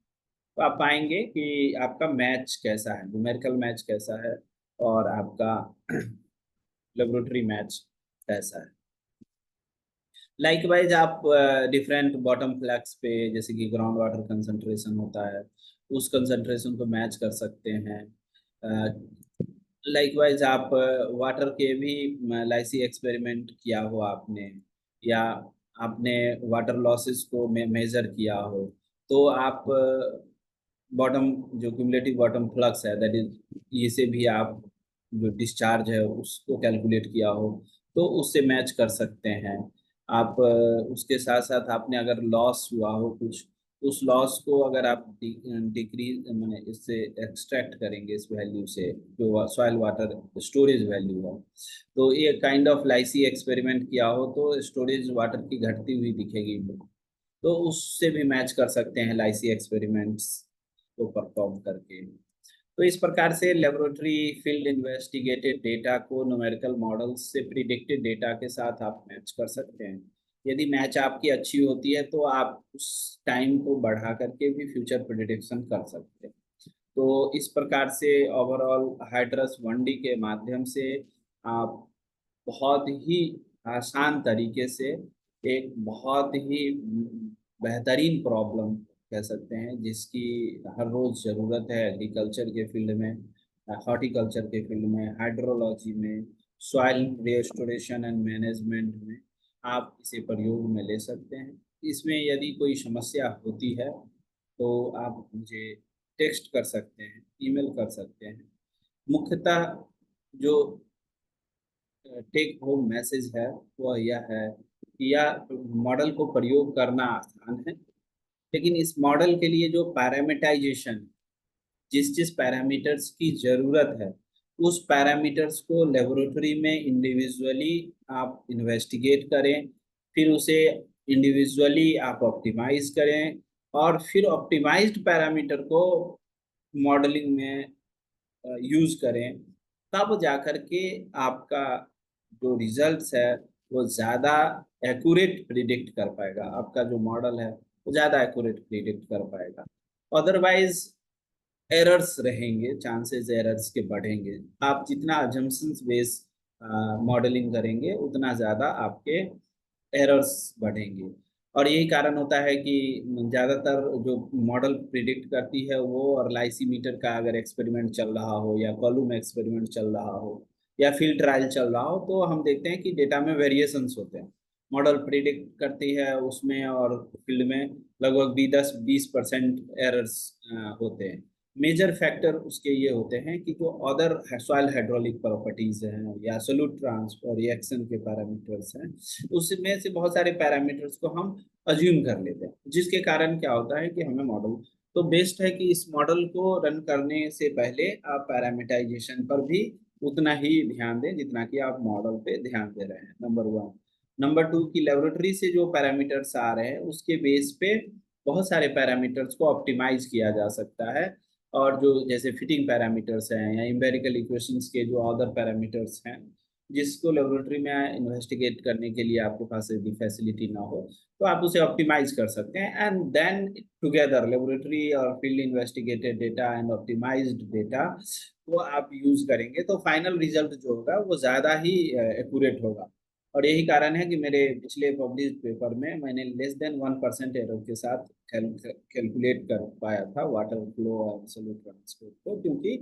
तो आप पाएंगे कि आपका मैच कैसा है, न्यूमेरिकल मैच कैसा है, और आपका लेबोरेटरी मैच कैसा है। लाइकवाइज आप डिफरेंट बॉटम फ्लैक्स पे, जैसे कि ग्राउंड वाटर कंसंट्रेशन होता है, उस कंसंट्रेशन को मैच कर सकते हैं। लाइकवाइज आप वाटर के भी लाइसी एक्सपेरिमेंट किया हो आपने, या आपने वाटर लॉसेस को मेजर किया हो, तो आप बॉटम जो क्यूमुलेटिव बॉटम फ्लक्स है, दैट इज, इसे भी आप जो डिस्चार्ज है उसको कैलकुलेट किया हो तो उससे मैच कर सकते हैं आप। उसके साथ साथ आपने अगर लॉस हुआ हो कुछ, उस लॉस को अगर आप डिक्रीज मैंने इससे एक्सट्रैक्ट करेंगे इस वैल्यू से, जो सॉइल वाटर स्टोरेज वैल्यू है, तो ये काइंड ऑफ लाइसी एक्सपेरिमेंट किया हो तो स्टोरेज वाटर की घटती हुई दिखेगी, तो उससे भी मैच कर सकते हैं लाइसी एक्सपेरिमेंट्स को परफॉर्म करके। तो इस प्रकार से लेबोरेटरी फील्ड इन्वेस्टिगेटेड डेटा को न्यूमेरिकल मॉडल्स से प्रिडिक्टेड डेटा के साथ आप मैच कर सकते हैं। यदि मैच आपकी अच्छी होती है तो आप उस टाइम को बढ़ा करके भी फ्यूचर प्रिडिक्शन कर सकते हैं। तो इस प्रकार से ओवरऑल हाइड्रस 1D के माध्यम से आप बहुत ही आसान तरीके से एक बहुत ही बेहतरीन प्रॉब्लम कह सकते हैं, जिसकी हर रोज ज़रूरत है एग्रीकल्चर के फील्ड में, हॉर्टिकल्चर के फील्ड में, हाइड्रोलॉजी में, सॉइल रिस्टोरेशन एंड मैनेजमेंट में आप इसे प्रयोग में ले सकते हैं। इसमें यदि कोई समस्या होती है तो आप मुझे टेक्स्ट कर सकते हैं, ईमेल कर सकते हैं, मुख्यतः जो टेक होम मैसेज है वह यह है कि यह मॉडल को प्रयोग करना आसान है, लेकिन इस मॉडल के लिए जो पैरामीटाइजेशन, जिस जिस पैरामीटर्स की जरूरत है उस पैरामीटर्स को लेबोरेटरी में इंडिविजुअली आप इन्वेस्टिगेट करें, फिर उसे इंडिविजुअली आप ऑप्टिमाइज करें, और फिर ऑप्टिमाइज्ड पैरामीटर को मॉडलिंग में यूज करें, तब जाकर के आपका जो रिजल्ट्स है वो ज़्यादा एक्यूरेट प्रिडिक्ट कर पाएगा, आपका जो मॉडल है वो ज़्यादा एक्यूरेट प्रिडिक्ट कर पाएगा। अदरवाइज एरर्स रहेंगे, चांसेस एरर्स के बढ़ेंगे। आप जितना अजम्पशंस बेस मॉडलिंग करेंगे उतना ज़्यादा आपके एरर्स बढ़ेंगे। और यही कारण होता है कि ज़्यादातर जो मॉडल प्रिडिक्ट करती है वो, और लाइसीमीटर का अगर एक्सपेरिमेंट चल रहा हो या कॉलम एक्सपेरिमेंट चल रहा हो या फील्ड ट्रायल चल रहा हो, तो हम देखते हैं कि डेटा में वेरिएशंस होते हैं। मॉडल प्रिडिक्ट करती है उसमें और फील्ड में लगभग 10-20% एरर्स होते हैं। मेजर फैक्टर उसके ये होते हैं कि जो अदर सॉइल हाइड्रोलिक प्रॉपर्टीज हैं या सोल्यूट ट्रांसफर रिएक्शन के पैरामीटर्स हैं, उसमें से बहुत सारे पैरामीटर्स को हम अज्यूम कर लेते हैं, जिसके कारण क्या होता है कि हमें मॉडल, तो बेस्ट है कि इस मॉडल को रन करने से पहले आप पैरामीटाइजेशन पर भी उतना ही ध्यान दें जितना कि आप मॉडल पे ध्यान दे रहे हैं, नंबर वन। नंबर टू की लेबोरेटरी से जो पैरामीटर्स आ रहे हैं उसके बेस पे बहुत सारे पैरामीटर्स को ऑप्टिमाइज किया जा सकता है, और जो जैसे फिटिंग पैरामीटर्स हैं या एम्पिरिकल इक्वेशंस के जो अदर पैरामीटर्स हैं जिसको लेबोरेटरी में इन्वेस्टिगेट करने के लिए आपके पास यदि फैसिलिटी ना हो, तो आप उसे ऑप्टिमाइज कर सकते हैं। एंड देन टुगेदर लेबोरेटरी और field investigated data and optimized data वो आप यूज करेंगे तो फाइनल रिजल्ट जो होगा वो ज़्यादा ही एक्यूरेट होगा। और यही कारण है कि मेरे पिछले पब्लिश पेपर में मैंने लेस देन 1% एरर के साथ कैलकुलेट कर पाया था वाटर फ्लो और सोल्यूट ट्रांसपोर्ट को, क्योंकि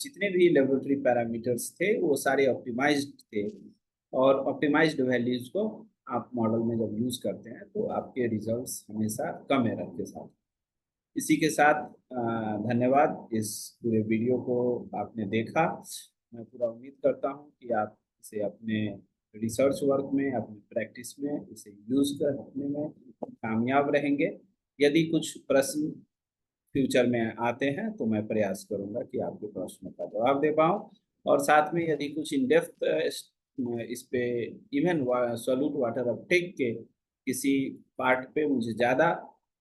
जितने भी लेबोरेटरी पैरामीटर्स थे वो सारे ऑप्टिमाइज्ड थे, और ऑप्टिमाइज्ड वैल्यूज को आप मॉडल में जब यूज करते हैं तो आपके रिजल्ट्स हमेशा कम एरर के साथ। इसी के साथ धन्यवाद, इस पूरे वीडियो को आपने देखा। मैं पूरा उम्मीद करता हूँ कि आप इसे अपने रिसर्च वर्क में, अपनी प्रैक्टिस में इसे यूज करने में कामयाब रहेंगे। यदि कुछ प्रश्न फ्यूचर में आते हैं तो मैं प्रयास करूंगा कि आपके प्रश्नों का जवाब दे पाऊँ, और साथ में यदि कुछ इन डेप्थ इस पे इवन सॉल्यूट वाटर अपटेक के किसी पार्ट पे मुझे ज़्यादा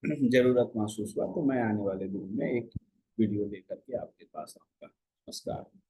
जरूरत महसूस हुआ तो मैं आने वाले दिन में एक वीडियो लेकर के आपके पास आऊँगा। नमस्कार।